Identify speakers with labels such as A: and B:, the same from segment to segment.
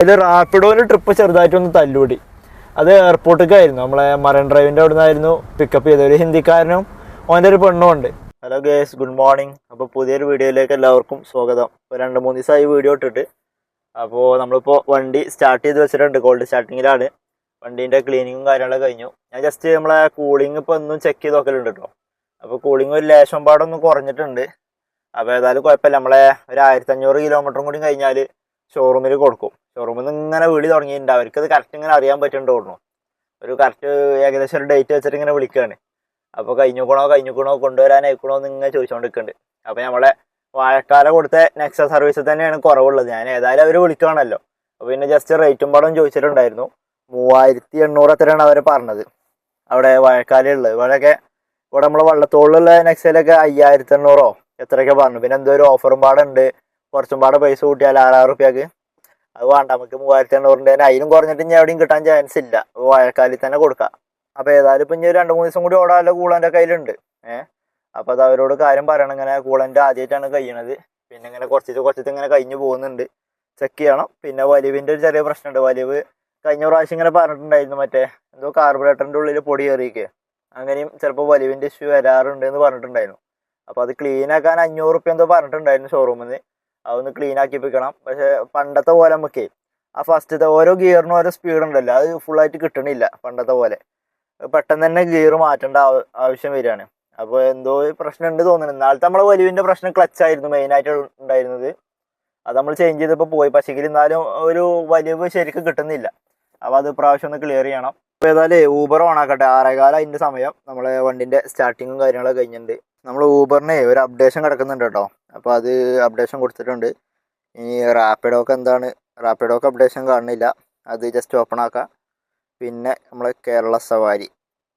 A: ഇത് റാപ്പിഡോന് ട്രിപ്പ് ചെറുതായിട്ടൊന്ന് തല്ലൂടി. അത് എയർപോർട്ടിലേക്കായിരുന്നു, നമ്മളെ മറൈൻ ഡ്രൈവിൻ്റെ അവിടെ നിന്നായിരുന്നു പിക്കപ്പ് ചെയ്തത്. ഒരു ഹിന്ദിക്കാരനും അവൻ്റെ ഒരു പെണ്ണും ഉണ്ട്. Hello guys, good morning. അപ്പോൾ പുതിയൊരു വീഡിയോയിലേക്ക് എല്ലാവർക്കും സ്വാഗതം. ഇപ്പോൾ 2-3 ദിവസമായി വീഡിയോ ഇട്ടിട്ട്. അപ്പോൾ നമ്മളിപ്പോൾ വണ്ടി സ്റ്റാർട്ട് ചെയ്ത് വെച്ചിട്ടുണ്ട്, കോൾഡ് സ്റ്റാർട്ടിങ്ങിലാണ്. വണ്ടീൻ്റെ ക്ലീനിങ്ങും കാര്യങ്ങളൊക്കെ കഴിഞ്ഞു. ഞാൻ ജസ്റ്റ് നമ്മളെ കൂളിംഗ് ഇപ്പോൾ ഒന്നും ചെക്ക് ചെയ്ത് നോക്കലുണ്ട് കേട്ടോ. അപ്പോൾ കൂളിംഗ് ഒരു ലേശം പാടൊന്ന് കുറഞ്ഞിട്ടുണ്ട്. അപ്പോൾ ഏതായാലും കുഴപ്പമില്ല, നമ്മളെ ഒരു 1500 കിലോമീറ്ററും കൂടി കഴിഞ്ഞാൽ ഷോറൂമിൽ കൊടുക്കും. ഷോറൂമിൽ നിന്ന് ഇങ്ങനെ വിളി തുടങ്ങിയിട്ടുണ്ട്. അവർക്കത് കറക്റ്റ് ഇങ്ങനെ അറിയാൻ പറ്റുന്നുണ്ട് തോന്നുന്നു. ഒരു കറക്റ്റ് ഏകദേശം ഒരു ഡേറ്റ് വെച്ചിട്ട് ഇങ്ങനെ വിളിക്കുകയാണ്. അപ്പോൾ കഴിഞ്ഞുക്കണോ കൊണ്ടുവരാനായിക്കണോ എന്ന് ഇങ്ങനെ ചോദിച്ചുകൊണ്ടിരിക്കുന്നുണ്ട്. അപ്പോൾ നമ്മളെ വാഴക്കാല കൊടുത്ത നെക്സ സർവീസിൽ തന്നെയാണ് കുറവുള്ളത്. ഞാൻ ഏതായാലും അവർ വിളിക്കുകയാണല്ലോ. അപ്പോൾ പിന്നെ ജസ്റ്റ് റേറ്റും പാടും ചോദിച്ചിട്ടുണ്ടായിരുന്നു. 3800 എത്രയാണ് അവർ പറഞ്ഞത് അവിടെ വാഴക്കാലുള്ളത്. ഇവിടെ നമ്മളെ വള്ളത്തോളിലുള്ള നെക്സയിലൊക്കെ 5800 എത്രയൊക്കെ പറഞ്ഞു. പിന്നെ എന്തോ ഒരു ഓഫറും പാടുണ്ട്, കുറച്ചും പാടെ പൈസ കൂട്ടിയാൽ 6000 റുപ്യക്ക്. അത് വേണ്ട, നമുക്ക് 3800 അതിനും കുറഞ്ഞിട്ട് ഇനി എവിടെയും കിട്ടാൻ ചാൻസ് ഇല്ല. വാഴക്കാലിൽ തന്നെ കൊടുക്കാം. അപ്പോൾ ഏതായാലും ഇപ്പം ഇനി 2-3 ദിവസം കൂടി ഓടാനുള്ള കൂളൻ്റെ കയ്യിലുണ്ട്. അപ്പോൾ അത് അവരോട് കാര്യം പറയണം. ഇങ്ങനെ കൂളൻ്റെ ആദ്യമായിട്ടാണ് കഴിയണത്. പിന്നെ ഇങ്ങനെ കുറച്ചിട്ട് ഇങ്ങനെ കഴിഞ്ഞ് പോകുന്നുണ്ട്, ചെക്ക് ചെയ്യണം. പിന്നെ വലിവിൻ്റെ ഒരു ചെറിയ പ്രശ്നമുണ്ട്. വലിവ് കഴിഞ്ഞ പ്രാവശ്യം ഇങ്ങനെ പറഞ്ഞിട്ടുണ്ടായിരുന്നു, മറ്റേ എന്തോ കാർബറേറ്ററിൻ്റെ ഉള്ളിൽ പൊടി കയറിയിരിക്കുക, അങ്ങനെയും ചിലപ്പോൾ വലിവിൻ്റെ ഇഷ്യൂ വരാറുണ്ട് എന്ന് പറഞ്ഞിട്ടുണ്ടായിരുന്നു. അപ്പോൾ അത് ക്ലീൻ ആക്കാൻ 500 റുപ്യ എന്തോ പറഞ്ഞിട്ടുണ്ടായിരുന്നു ഷോറൂമിൽ നിന്ന്. അതൊന്ന് ക്ലീൻ ആക്കി വെക്കണം. പക്ഷേ പണ്ടത്തെ പോലെ നമുക്ക് ആ ഫസ്റ്റത്തെ ഓരോ ഗിയറിനും ഓരോ സ്പീഡ് ഉണ്ടല്ലോ, അത് ഫുള്ളായിട്ട് കിട്ടണില്ല പണ്ടത്തെ പോലെ. പെട്ടെന്ന് തന്നെ ഗിയർ മാറ്റേണ്ട ആവശ്യം വരികയാണ്. അപ്പോൾ എന്തോ പ്രശ്നം ഉണ്ട് തോന്നുന്നു. നാളത്തെ നമ്മളെ വലിവിൻ്റെ പ്രശ്നം ക്ലച്ചായിരുന്നു മെയിനായിട്ട് ഉണ്ടായിരുന്നത്. അത് നമ്മൾ ചേഞ്ച് ചെയ്തപ്പോൾ പോയി. പക്ഷേങ്കിൽ എന്നാലും ഒരു വലിവ് ശരിക്കും കിട്ടുന്നില്ല. അപ്പോൾ അത് പ്രാവശ്യം ഒന്ന് ക്ലിയർ ചെയ്യണം. അപ്പോൾ ഏതായാലും ഊബർ ഓണാക്കട്ടെ. 6:15 അതിൻ്റെ സമയം. നമ്മളെ വണ്ടിൻ്റെ സ്റ്റാർട്ടിങ്ങും കാര്യങ്ങളൊക്കെ കഴിഞ്ഞിട്ടുണ്ട്. നമ്മൾ ഊബറിന് ഒരു അപ്ഡേഷൻ കിടക്കുന്നുണ്ട് കേട്ടോ. അപ്പോൾ അത് അപ്ഡേഷൻ കൊടുത്തിട്ടുണ്ട്. ഇനി റാപ്പിഡോക്ക് എന്താണ്, റാപ്പിഡോക്ക് അപ്ഡേഷൻ കാണുന്നില്ല, അത് ജസ്റ്റ് ഓപ്പൺ ആക്കാം. പിന്നെ നമ്മളെ കേരള സവാരി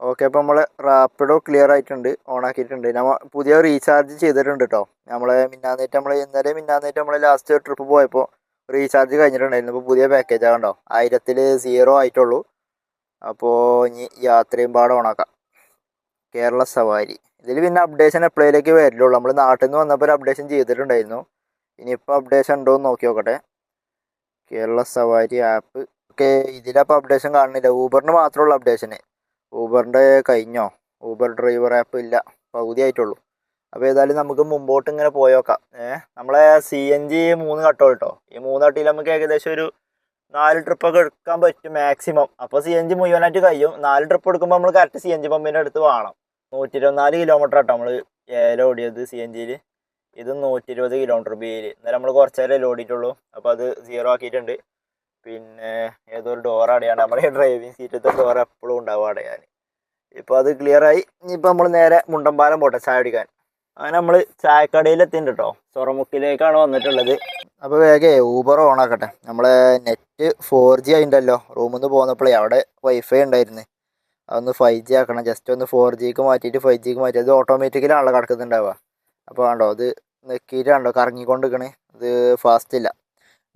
A: ഓക്കെ. അപ്പോൾ നമ്മൾ റാപ്പിഡോ ക്ലിയർ ആയിട്ടുണ്ട്, ഓൺ ആക്കിയിട്ടുണ്ട്. നമ്മൾ പുതിയ റീചാർജ് ചെയ്തിട്ടുണ്ട് കേട്ടോ. ഇന്നലെ മിന്നാന്നേറ്റ് നമ്മൾ ലാസ്റ്റ് ട്രിപ്പ് പോയപ്പോൾ റീചാർജ് കഴിഞ്ഞിട്ടുണ്ടായിരുന്നു. ഇപ്പോൾ പുതിയ പാക്കേജ് ആകണ്ടോ, 1000-ൽ 0 ആയിട്ടുള്ളൂ. അപ്പോൾ ഇനി യാത്രയും പാടെ ഓണാക്കാം. കേരള സവാരി ഇതിൽ പിന്നെ അപ്ഡേഷൻ എപ്പോഴേലേക്ക് വരില്ലുള്ളൂ. നമ്മൾ നാട്ടിൽ നിന്ന് വന്നപ്പോൾ ഒരു അപ്ഡേഷൻ ചെയ്തിട്ടുണ്ടായിരുന്നു. ഇനിയിപ്പോൾ അപ്ഡേഷൻ ഉണ്ടോ എന്ന് നോക്കി നോക്കട്ടെ. കേരള സവാരി ആപ്പ് ഓക്കെ. ഇതിലപ്പോൾ അപ്ഡേഷൻ കാണുന്നില്ല. ഊബറിന് മാത്രമുള്ള അപ്ഡേഷന്. ഊബറിൻ്റെ കഴിഞ്ഞോ? ഊബർ ഡ്രൈവർ ആപ്പ് ഇല്ല, പകുതി ആയിട്ടുള്ളൂ. അപ്പോൾ ഏതായാലും നമുക്ക് മുമ്പോട്ട് ഇങ്ങനെ പോയോക്കാം. നമ്മളെ CNG 3 കട്ടോ കേട്ടോ. ഈ 3 കട്ടിയിൽ നമുക്ക് ഏകദേശം ഒരു 4 ട്രിപ്പൊക്കെ എടുക്കാൻ പറ്റും മാക്സിമം. അപ്പോൾ CNG മുഴുവനായിട്ട് കഴിയും. 4 ട്രിപ്പ് എടുക്കുമ്പോൾ നമ്മൾ കറക്റ്റ് CNG പമ്പിൻ്റെ അടുത്ത് വേണം. 124 കിലോമീറ്റർ ആട്ടോ നമ്മൾ ഓടിയത് CNGയിൽ. ഇത് 120 കിലോമീറ്റർ BL. ഇന്നലെ നമ്മൾ കുറച്ച് നേരം ഓടിയിട്ടുള്ളൂ. അപ്പോൾ അത് 0 ആക്കിയിട്ടുണ്ട്. പിന്നെ ഏതോ ഒരു ഡോർ അടയാണ്. നമ്മുടെ ഡ്രൈവിംഗ് സീറ്റത്തെ ഡോർ എപ്പോഴും ഉണ്ടാവും അടയാൻ. ഇപ്പോൾ അത് ക്ലിയറായി. ഇനിയിപ്പോൾ നമ്മൾ നേരെ മുണ്ടമ്പാലം പോട്ടെ ചായ അടിക്കാൻ. അങ്ങനെ നമ്മൾ ചായക്കടയിൽ എത്തിയിട്ടുണ്ട് കേട്ടോ. സൊറമുക്കിലേക്കാണ് വന്നിട്ടുള്ളത്. അപ്പോൾ വേഗം ഊബർ ഓൺ ആക്കട്ടെ. നമ്മളെ നെറ്റ് 4G ആയിട്ടുണ്ടല്ലോ. റൂമിൽ നിന്ന് പോന്നപ്പോഴേ അവിടെ വൈഫൈ ഉണ്ടായിരുന്നു. അതൊന്ന് 5G ആക്കണം. ജസ്റ്റ് ഒന്ന് 4Gക്ക് മാറ്റിയിട്ട് 5Gക്ക് മാറ്റി. അത് ഓട്ടോമാറ്റിക്കലാണല്ലോ കിടക്കുന്നുണ്ടാവുക. അപ്പോൾ വേണ്ടോ അത് നെക്കിയിട്ടാണല്ലോ കറങ്ങിക്കൊണ്ടിരിക്കണേ. അത് ഫാസ്റ്റ് ഇല്ല.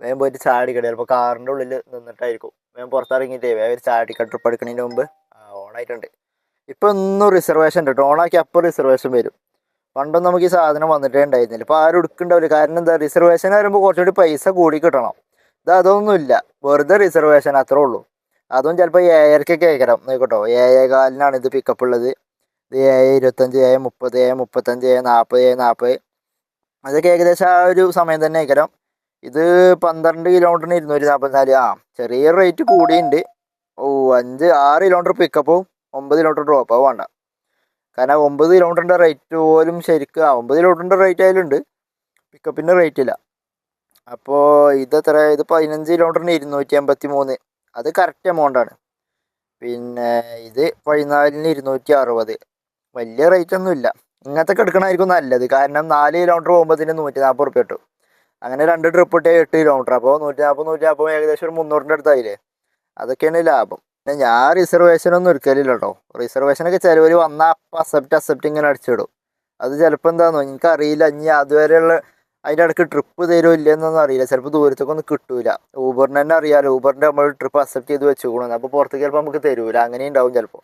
A: വേഗം പോയിട്ട് ചായ അടിക്കട്ടെ. ചിലപ്പോൾ കാറിൻ്റെ ഉള്ളിൽ നിന്നിട്ടായിരിക്കും. വേഗം പുറത്തിറങ്ങിയിട്ടേ വേഗം ഒരു ചായ അടിക്കാൻ ട്രിപ്പ് എടുക്കുന്നതിന് മുമ്പ്. ഓണായിട്ടുണ്ട്. ഇപ്പോൾ ഒന്നും റിസർവേഷൻ ഉണ്ട് കേട്ടോ. ഓണാക്കി അപ്പോൾ റിസർവേഷൻ വരും. പണ്ടൊന്നും നമുക്ക് ഈ സാധനം വന്നിട്ടേ ഉണ്ടായിരുന്നില്ല. ഇപ്പോൾ ആരും എടുക്കുന്നുണ്ടാവില്ല. കാരണം എന്താ, റിസർവേഷൻ വരുമ്പോൾ കുറച്ചുകൂടി പൈസ കൂടി കിട്ടണം. അതൊന്നുമില്ല, വെറുതെ റിസർവേഷൻ അത്രേ ഉള്ളൂ. അതും ചിലപ്പോൾ 7:30 കേൾക്കണം നോക്കട്ടോ. 7:15 ഇത് പിക്കപ്പ് ഉള്ളത്. ഇത് 7:25, 7:30, 7:35, 7:40, 7:40 അതൊക്കെ ഏകദേശം ആ ഒരു സമയം തന്നെ കേൾക്കണം. ഇത് 12 കിലോമീറ്ററിന് 244. ചെറിയ റേറ്റ് കൂടിയുണ്ട്. 6 കിലോമീറ്റർ പിക്കപ്പും 9 കിലോമീറ്റർ ഡ്രോപ്പ്. അത് വേണ്ട, കാരണം 9 കിലോമീറ്ററിൻ്റെ റേറ്റ് പോലും ശരിക്കും 9 കിലോമീറ്ററിൻ്റെ റേറ്റ് അതിലുണ്ട്, പിക്കപ്പിൻ്റെ റേറ്റ് ഇല്ല. അപ്പോൾ ഇത് 15 കിലോമീറ്ററിന് 283. അത് കറക്റ്റ് എമൗണ്ടാണ്. പിന്നെ ഇത് 14-ന് 260. വലിയ റേറ്റ് ഒന്നും ഇല്ല. ഇങ്ങനത്തെ എടുക്കണമായിരിക്കും നല്ലത്. കാരണം 4 കിലോമീറ്റർ പോകുമ്പോഴത്തേന് 140 റുപ്യ കിട്ടും. അങ്ങനെ 2 ട്രിപ്പ് ഇട്ടേ 8 കിലോമീറ്റർ. അപ്പോൾ 140 ഏകദേശം ഒരു 300-ൻ്റെ അടുത്തായില്ലേ. അതൊക്കെയാണ് ലാഭം. പിന്നെ ഞാൻ റിസർവേഷനൊന്നും എടുക്കലില്ല കേട്ടോ. റിസർവേഷനൊക്കെ ചിലവർ വന്നാൽ അപ്പം അക്സെപ്റ്റ് ഇങ്ങനെ അടിച്ചിടും. അത് ചിലപ്പോൾ എന്താണെന്നോ എനിക്കറിയില്ല. ഇനി അതുവരെയുള്ള അതിൻ്റെ ഇടയ്ക്ക് ട്രിപ്പ് തരുമോ ഇല്ലെന്നൊന്നും അറിയില്ല. ചിലപ്പോൾ ദൂരത്തേക്കൊന്നും കിട്ടൂല. ഊബറിന് തന്നെ അറിയാമല്ലോ, ഊബറിൻ്റെ നമ്മൾ ട്രിപ്പ് അക്സെപ്റ്റ് ചെയ്ത് വെച്ചുകൂടുന്നത്. അപ്പോൾ പുറത്തേക്ക് ചിലപ്പോൾ നമുക്ക് തരൂല. അങ്ങനെ ഉണ്ടാവും ചിലപ്പോൾ.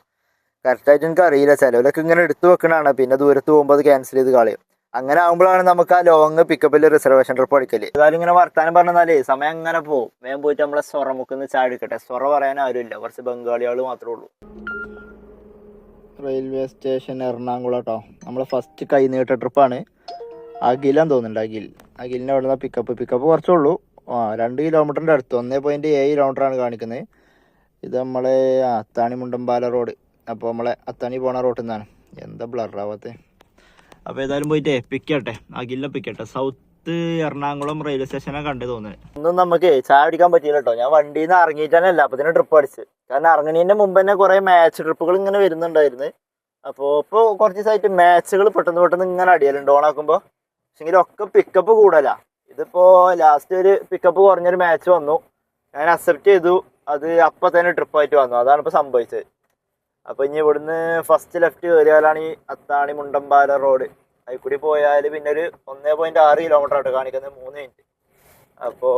A: കറക്റ്റായിട്ട് എനിക്ക് അറിയില്ല. ചിലവരൊക്കെ ഇങ്ങനെ എടുത്ത് വെക്കണതാണ്. പിന്നെ ദൂരത്ത് പോകുമ്പോൾ അത് ക്യാൻസൽ ചെയ്ത് കളയും. അങ്ങനെ ആകുമ്പോഴാണ് നമുക്ക് ആ ലോങ് പിക്കപ്പിൽ റിസർവേഷൻ ട്രിപ്പ് അടിക്കല്. ഏതായാലും ഇങ്ങനെ വർത്താനം പറഞ്ഞാലേ സമയം അങ്ങനെ പോകും. വേഗം പോയിട്ട് നമ്മളെ സൊറമുക്കൊന്ന് ചാടിക്കട്ടെ. സൊറ പറയാൻ ആരുമില്ല, കുറച്ച് ബംഗാളികൾ മാത്രമേ ഉള്ളൂ. റെയിൽവേ സ്റ്റേഷൻ എറണാകുളം കേട്ടോ. നമ്മളെ ഫസ്റ്റ് കൈനീട്ട ട്രിപ്പാണ്. അഖിലാന്ന് തോന്നുന്നുണ്ട്. അഖിലിൻ്റെ അവിടെ നിന്ന് പിക്കപ്പ് കുറച്ചുള്ളൂ. 2 കിലോമീറ്ററിൻ്റെ അടുത്ത് 1.7 കിലോമീറ്ററാണ് കാണിക്കുന്നത്. ഇത് നമ്മളെ അത്താണി മുണ്ടമ്പാല റോഡ്. അപ്പോൾ നമ്മളെ അത്താണി പോണ റോട്ടിൽ നിന്നാണ്. എന്താ ബ്ലറാവാത്തെ. അപ്പോൾ ഏതായാലും പോയിട്ട് പിക്കട്ടെ, അഖിലിനെ പിക്കട്ടെ. സൗത്ത് എറണാകുളം റെയിൽവേ സ്റ്റേഷനാണ് കണ്ടു തോന്നുന്നത്. ഒന്നും നമുക്ക് ചായ അടിക്കാൻ പറ്റിയില്ല കേട്ടോ. ഞാൻ വണ്ടിയിൽ നിന്ന് ഇറങ്ങിയിട്ടാനല്ല അപ്പോൾ തന്നെ ട്രിപ്പ് അടിച്ച്. കാരണം ഇറങ്ങുന്നതിൻ്റെ മുമ്പ് തന്നെ കുറേ മാച്ച് ട്രിപ്പുകൾ ഇങ്ങനെ വരുന്നുണ്ടായിരുന്നു. അപ്പോൾ ഇപ്പോൾ കുറച്ച് ദിവസമായിട്ട് മാച്ചുകൾ പെട്ടെന്ന് ഇങ്ങനെ അടിയലുണ്ട് ഓണാക്കുമ്പോൾ. പക്ഷെങ്കിലും ഒക്കെ പിക്കപ്പ് കൂടല. ഇതിപ്പോൾ ലാസ്റ്റ് ഒരു പിക്കപ്പ് കുറഞ്ഞൊരു മാച്ച് വന്നു, ഞാൻ അക്സെപ്റ്റ് ചെയ്തു. അത് അപ്പം തന്നെ ട്രിപ്പായിട്ട് വന്നു. അതാണ് ഇപ്പോൾ സംഭവിച്ചത്. അപ്പോൾ ഇനി ഇവിടുന്ന് ഫസ്റ്റ് ലെഫ്റ്റ് കയറിയാലാണ് ഈ അത്താണി മുണ്ടമ്പാല റോഡ്. അതിൽ കൂടി പോയാൽ പിന്നെ ഒരു 1.6 കിലോമീറ്റർ ആയിട്ട് കാണിക്കുന്നത്, 3 മിനിറ്റ്. അപ്പോൾ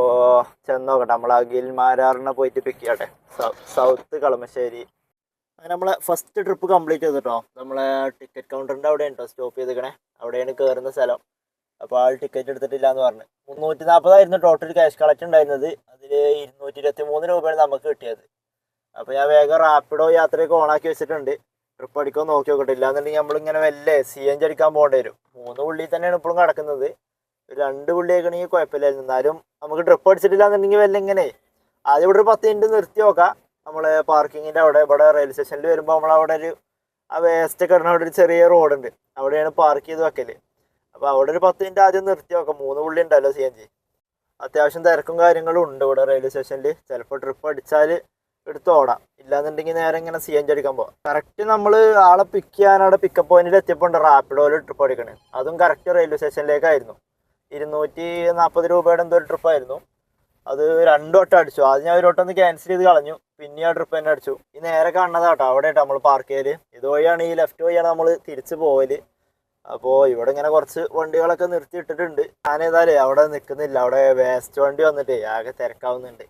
A: ചെന്ന് നോക്കട്ടെ. നമ്മൾ അഖിൽമാരാറിനെ പോയിട്ട് പിക്ക് ചെയ്യട്ടെ. സൗത്ത് കളമശ്ശേരി. അങ്ങനെ നമ്മളെ ഫസ്റ്റ് ട്രിപ്പ് കംപ്ലീറ്റ് ചെയ്തിട്ടോ. നമ്മളെ ടിക്കറ്റ് കൗണ്ടറിൻ്റെ അവിടെയാണ് കേട്ടോ സ്റ്റോപ്പ് ചെയ്തിരിക്കണേ. അവിടെയാണ് കയറുന്ന സ്ഥലം. അപ്പോൾ ആൾ ടിക്കറ്റ് എടുത്തിട്ടില്ല എന്ന് പറഞ്ഞു. 340 ടോട്ടൽ ക്യാഷ് കളക്ട് ഉണ്ടായിരുന്നത്. അതിൽ 223 രൂപയാണ് നമുക്ക് കിട്ടിയത്. അപ്പോൾ ഞാൻ വേഗം റാപ്പിഡോ യാത്രയൊക്കെ ഓണാക്കി വെച്ചിട്ടുണ്ട്. ട്രിപ്പ് അടിക്കാൻ നോക്കി നോക്കട്ടെ. ഇല്ലാന്നുണ്ടെങ്കിൽ നമ്മളിങ്ങനെ വല്ല CNG അടിക്കാൻ പോകേണ്ടി വരും. 3 പുള്ളി തന്നെയാണ് ഇപ്പോഴും കിടക്കുന്നത്. 2 പുള്ളിയൊക്കെ ആണെങ്കിൽ കുഴപ്പമില്ലായിരുന്നു. എന്നാലും നമുക്ക് ട്രിപ്പ് അടിച്ചിട്ടില്ല എന്നുണ്ടെങ്കിൽ വല്ല ഇങ്ങനെ ആദ്യം ഇവിടെ ഒരു 10 മിനിറ്റ് നിർത്തി നോക്കാം. നമ്മളെ പാർക്കിങ്ങിൻ്റെ അവിടെ ഇവിടെ റെയിൽവേ സ്റ്റേഷനിൽ വരുമ്പോൾ നമ്മളവിടെ ഒരു വേസ്റ്റ് ഒക്കെ ഇടുന്ന അവിടെ ഒരു ചെറിയ റോഡുണ്ട്. അവിടെയാണ് പാർക്ക് ചെയ്ത് വെക്കല്. അപ്പോൾ അവിടെ ഒരു 10 മിനിറ്റ് ആദ്യം നിർത്തി നോക്കാം. 3 പുള്ളി ഉണ്ടല്ലോ CNG. അത്യാവശ്യം തിരക്കും കാര്യങ്ങളും ഉണ്ട് ഇവിടെ റെയിൽവേ സ്റ്റേഷനിൽ. ചിലപ്പോൾ ട്രിപ്പ് അടിച്ചാൽ എടുത്ത് ഓടാം. ഇല്ലാന്നുണ്ടെങ്കിൽ നേരെ ഇങ്ങനെ CNG അടിക്കാൻ പോകാം. കറക്റ്റ് നമ്മൾ ആളെ പിക്ക് ചെയ്യാൻ അവിടെ പിക്കപ്പ് പോയിന്റിൽ എത്തിയപ്പോൾ ഉണ്ട് റാപ്പിഡോയിൽ ട്രിപ്പ് അടിക്കണേ. അതും കറക്റ്റ് റെയിൽവേ സ്റ്റേഷനിലേക്കായിരുന്നു. 240 രൂപയുടെ എന്തോ ഒരു ട്രിപ്പായിരുന്നു. അത് 2 വട്ടം അടിച്ചു. ആദ്യം ഞാൻ 1 വട്ടം ഒന്ന് ക്യാൻസൽ ചെയ്ത് കളഞ്ഞു. പിന്നെ ആ ട്രിപ്പ് തന്നെ അടിച്ചു. ഈ നേരെ കാണുന്നതാട്ടോ അവിടെ ആട്ടോ നമ്മൾ പാർക്ക് ചെയ്യല്. ഇതുവഴിയാണ്, ഈ ലെഫ്റ്റ് വഴിയാണ് നമ്മൾ തിരിച്ച് പോകല്. അപ്പോൾ ഇവിടെ ഇങ്ങനെ കുറച്ച് വണ്ടികളൊക്കെ നിർത്തി ഇട്ടിട്ടുണ്ട്. ഞാനേതായാലേ അവിടെ നിൽക്കുന്നില്ല. അവിടെ വേസ്റ്റ് വണ്ടി വന്നിട്ടേ ആകെ തിരക്കാവുന്നുണ്ട്.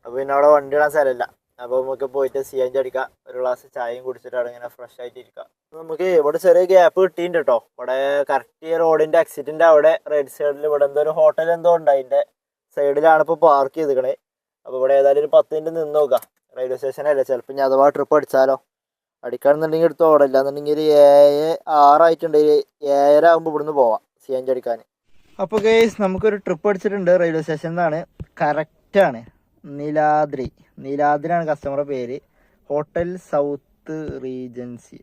A: അപ്പോൾ പിന്നെ അവിടെ വണ്ടി ഇടാൻ സ്ഥലമില്ല. അപ്പോൾ നമുക്ക് പോയിട്ട് CNG അടിക്കാം. ഒരു ഗ്ലാസ് ചായയും കുടിച്ചിട്ട് അവിടെ ഇങ്ങനെ ഫ്രഷ് ആയിട്ട് ഇരിക്കാം. നമുക്ക് ഇവിടെ ചെറിയ ഗ്യാപ്പ് കിട്ടിയിട്ടുണ്ട് കേട്ടോ. ഇവിടെ കറക്റ്റ് റോഡിൻ്റെ എക്സിറ്റിൻ്റെ അവിടെ റൈറ്റ് സൈഡിൽ ഇവിടെ എന്തോ ഒരു ഹോട്ടൽ എന്തോ ഉണ്ട്. അതിൻ്റെ സൈഡിലാണ് ഇപ്പോൾ പാർക്ക് ചെയ്തിരിക്കണേ. അപ്പോൾ ഇവിടെ ഏതായാലും ഒരു 10 മിനിറ്റ് നിന്ന് നോക്കാം. റെയിൽവേ സ്റ്റേഷനല്ലേ, ചിലപ്പോൾ ഞാൻ അഥവാ ട്രിപ്പ് അടിച്ചാലോ. അടിക്കാണെന്നുണ്ടെങ്കിൽ എടുത്ത് ഓടില്ല എന്നുണ്ടെങ്കിൽ ഒരു 7:06 ആയിട്ടുണ്ട്. 7:30 ആകുമ്പോൾ ഇവിടുന്ന് പോവാം CNG അടിക്കാൻ. അപ്പോൾ ഗൈസ് നമുക്കൊരു ട്രിപ്പ് അടിച്ചിട്ടുണ്ട് റെയിൽവേ സ്റ്റേഷനിൽ നിന്നാണ്. കറക്റ്റാണ്. നീലാദ്രിയാണ് കസ്റ്റമറുടെ പേര്. ഹോട്ടൽ സൗത്ത് റീജൻസി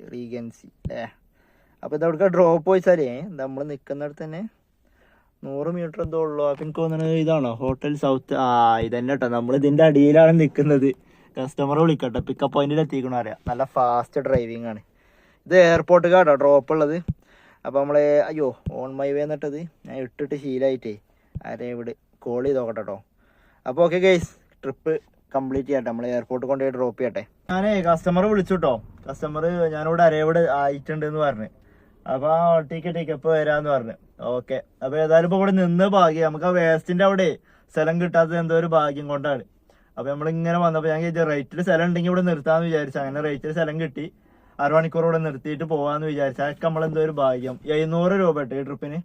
A: അപ്പോൾ ഇതവിടെ ഡ്രോപ്പ് വെച്ചാലേ നമ്മൾ നിൽക്കുന്നിടത്ത് തന്നെ 100 മീറ്റർ എന്തോ ഉള്ളൂ. അപ്പം എനിക്ക് തോന്നുന്നത് ഇതാണോ ഹോട്ടൽ സൗത്ത്. ഇതന്നെ കേട്ടോ. നമ്മൾ ഇതിൻ്റെ അടിയിലാണ് നിൽക്കുന്നത്. കസ്റ്റമറെ വിളിക്കട്ടെ. പിക്കപ്പ് പോയിന്റിൽ എത്തിക്കണോ അറിയാം. നല്ല ഫാസ്റ്റ് ഡ്രൈവിംഗ് ആണ്. ഇത് എയർപോർട്ട് കാട്ടോ ഡ്രോപ്പ് ഉള്ളത്. അപ്പോൾ നമ്മൾ ഓൺ മൈ വേ എന്നിട്ടത് ഞാൻ ഇട്ടിട്ട് ശീലമായിട്ടേ ആരെയും ഇവിടെ കോൾ ചെയ്ത് നോക്കട്ടെ കേട്ടോ. അപ്പോൾ ഓക്കെ ഗൈസ്, ട്രിപ്പ് കംപ്ലീറ്റ് ചെയ്യട്ടെ. നമ്മൾ എയർപോർട്ട് കൊണ്ടുപോയി ഡ്രോപ്പ് ചെയ്യട്ടെ. ഞാനേ കസ്റ്റമറെ വിളിച്ചു കേട്ടോ. കസ്റ്റമർ ഞാനിവിടെ അരേവിടെ ആയിട്ടുണ്ട് എന്ന് പറഞ്ഞു. അപ്പോൾ ടിക്കറ്റ് ഇപ്പോൾ വരാമെന്ന് പറഞ്ഞു. ഓക്കെ. അപ്പോൾ ഏതായാലും ഇപ്പോൾ ഇവിടെ നിന്ന് ഭാഗ്യം. നമുക്ക് ആ വേസ്റ്റിൻ്റെ അവിടെ സ്ഥലം കിട്ടാത്തത് എന്തോ ഒരു ഭാഗ്യം കൊണ്ടാണ്. അപ്പോൾ നമ്മളിങ്ങനെ വന്നപ്പോൾ ഞാൻ റേറ്റിൽ സ്ഥലം ഉണ്ടെങ്കിൽ ഇവിടെ നിർത്താമെന്ന് വിചാരിച്ചു. അങ്ങനെ റേറ്റിൽ സ്ഥലം കിട്ടി. 6 മണിക്കൂർ ഇവിടെ നിർത്തിയിട്ട് പോകാമെന്ന് വിചാരിച്ചു. അതൊക്കെ നമ്മളെന്തോ ഒരു ഭാഗ്യം. 700 രൂപ കേട്ടോ ഈ ട്രിപ്പിന്.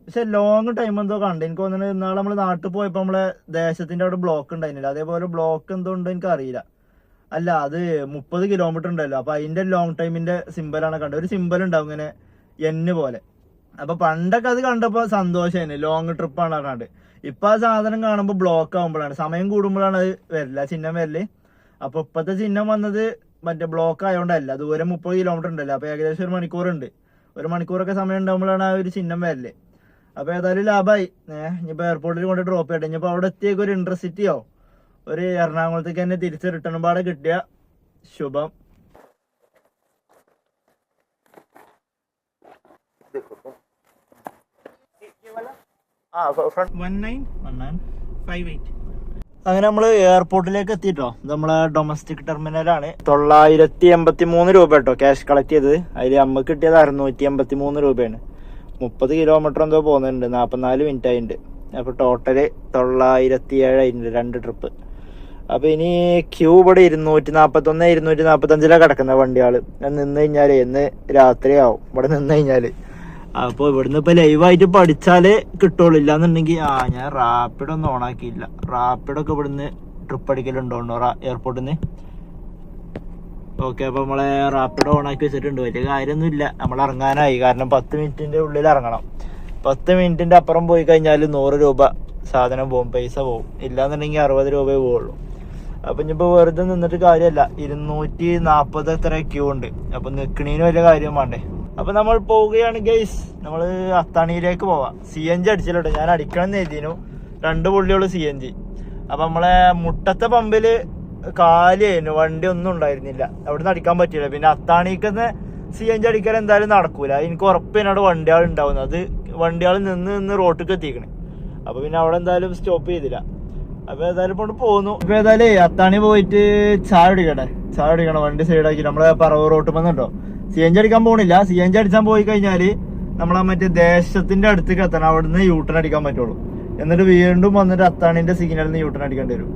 A: പക്ഷെ ലോങ് ടൈം എന്തോ കണ്ട്. എനിക്ക് തോന്നുന്നത് ഇന്നാളെ നമ്മൾ നാട്ടിൽ പോയപ്പോൾ നമ്മളെ ദേശത്തിൻ്റെ അവിടെ ബ്ലോക്ക് ഉണ്ടായിരുന്നില്ല. അതേപോലെ ബ്ലോക്ക് എന്തോ ഉണ്ടോ എനിക്കറിയില്ല. അല്ല, അത് 30 കിലോമീറ്റർ ഉണ്ടല്ലോ. അപ്പോൾ അതിൻ്റെ ലോങ് ടൈമിൻ്റെ സിമ്പലാണ് കണ്ടത്. ഒരു സിമ്പൽ ഉണ്ടാവും ഇങ്ങനെ N പോലെ. അപ്പോൾ പണ്ടൊക്കെ അത് കണ്ടപ്പോൾ സന്തോഷമായിരുന്നു, ലോങ് ട്രിപ്പാണ് പറഞ്ഞാണ്ട്. ഇപ്പം ആ സാധനം കാണുമ്പോൾ ബ്ലോക്ക് ആകുമ്പോഴാണ്, സമയം കൂടുമ്പോഴാണ് അത് വരില്ല, ചിഹ്നം വരല്. അപ്പോൾ ഇപ്പോഴത്തെ ചിഹ്നം വന്നത് മറ്റേ ബ്ലോക്ക് ആയതുകൊണ്ടല്ല. ദൂരം 30 കിലോമീറ്റർ ഉണ്ടല്ലോ. അപ്പോൾ ഏകദേശം 1 മണിക്കൂറുണ്ട്. 1 മണിക്കൂറൊക്കെ സമയം ഉണ്ടാകുമ്പോഴാണ് ആ ഒരു ചിഹ്നം വരല്. അപ്പോൾ ഏതായാലും ലാഭമായി. ഇനിയിപ്പോൾ എയർപോർട്ടിൽ കൊണ്ട് ഡ്രോപ്പ് ചെയ്യട്ടെ. ഇനിയിപ്പോൾ അവിടെ എത്തിയേക്ക് ഒരു ഇൻട്രസിറ്റിയോ ഒരു എറണാകുളത്തേക്ക് തന്നെ തിരിച്ച് റിട്ടേൺ പാടെ കിട്ടിയ ശുഭം. അങ്ങനെ നമ്മൾ എയർപോർട്ടിലേക്ക് എത്തിയിട്ടോ. നമ്മളെ ഡൊമസ്റ്റിക് ടെർമിനലാണ്. 983 രൂപ കേട്ടോ ക്യാഷ് കളക്ട് ചെയ്തത്. അതിൽ നമുക്ക് കിട്ടിയത് 683 രൂപയാണ്. 30 കിലോമീറ്റർ എന്തോ പോകുന്നുണ്ട്. 44 മിനിറ്റ് ആയിട്ടുണ്ട്. അപ്പോൾ ടോട്ടല് 907 ആയിട്ടുണ്ട് 2 ട്രിപ്പ്. അപ്പോൾ ഇനി ക്യൂ ഇവിടെ 241 245 കിടക്കുന്ന വണ്ടികൾ നിന്ന് കഴിഞ്ഞാൽ ഇന്ന് രാത്രിയാവും ഇവിടെ നിന്ന് കഴിഞ്ഞാൽ. അപ്പോൾ ഇവിടുന്ന് ഇപ്പോൾ ലൈവായിട്ട് പഠിച്ചാലേ കിട്ടുള്ളൂ. ഇല്ലാന്നുണ്ടെങ്കിൽ ഞാൻ റാപ്പിഡ് ഒന്നും ഓണാക്കിയില്ല. റാപ്പിഡൊക്കെ ഇവിടുന്ന് ട്രിപ്പ് അടിക്കലുണ്ടോ എയർപോർട്ടിൽ നിന്ന്. ഓക്കെ, അപ്പോൾ നമ്മളെ റാപ്പിഡ് ഓണാക്കി വെച്ചിട്ടുണ്ട്. വലിയ കാര്യമൊന്നുമില്ല, നമ്മൾ ഇറങ്ങാനായി. കാരണം 10 മിനിറ്റിൻ്റെ ഉള്ളിൽ ഇറങ്ങണം. 10 മിനിറ്റിൻ്റെ അപ്പുറം പോയി കഴിഞ്ഞാൽ 100 രൂപ സാധനം പോകും, പൈസ പോകും. ഇല്ലാന്നുണ്ടെങ്കിൽ 60 രൂപയെ പോവുള്ളൂ. അപ്പം ഇനിയിപ്പോൾ വെറുതെ നിന്നിട്ട് കാര്യമല്ല. 240 എത്ര ക്യൂ ഉണ്ട്. അപ്പം നിൽക്കണീന് വലിയ കാര്യം വേണ്ടേ. അപ്പം നമ്മൾ പോവുകയാണ് ഗൈസ്. നമ്മൾ അത്താണിയിലേക്ക് പോവാം. CNG അടിച്ചിട്ടുണ്ട്. ഞാൻ അടിക്കണം എന്ന് എഴുതിനു. 2 പുള്ളിയുള്ള CNG. അപ്പം നമ്മളെ മുട്ടത്തെ പമ്പിൽ കാലിയായിരുന്നു, വണ്ടി ഒന്നും ഉണ്ടായിരുന്നില്ല. അവിടുന്ന് അടിക്കാൻ പറ്റില്ല. പിന്നെ അത്താണിക്കുന്ന CNG അടിക്കാൻ എന്തായാലും നടക്കൂല. എനിക്ക് ഉറപ്പിനോട് വണ്ടിയാൾ ഉണ്ടാവുന്നത്. അത് വണ്ടിയാൾ നിന്ന് റോട്ടിലേക്ക് എത്തിക്കണേ. അപ്പോൾ പിന്നെ അവിടെ എന്തായാലും സ്റ്റോപ്പ് ചെയ്തില്ല. അപ്പോൾ ഏതായാലും ഇപ്പോൾ പോകുന്നു. ഇപ്പോൾ ഏതായാലും അത്താണി പോയിട്ട് ചായ കുടിക്കണം. വണ്ടി സൈഡാക്കി നമ്മളെ പറവൂർ റോട്ട് വന്നിട്ടോ. CNG അടിക്കാൻ പോകണില്ല. CNG അടിച്ചാൻ പോയി കഴിഞ്ഞാൽ നമ്മളെ മറ്റേ ദേശത്തിന്റെ അടുത്തേക്ക് എത്തണം. അവിടുന്ന് യൂട്ടേൺ അടിക്കാൻ പറ്റുള്ളൂ. എന്നിട്ട് വീണ്ടും വന്നിട്ട് അത്താണിന്റെ സിഗ്നലിൽ നിന്ന് യൂട്ടേൺ അടിക്കേണ്ടി വരും.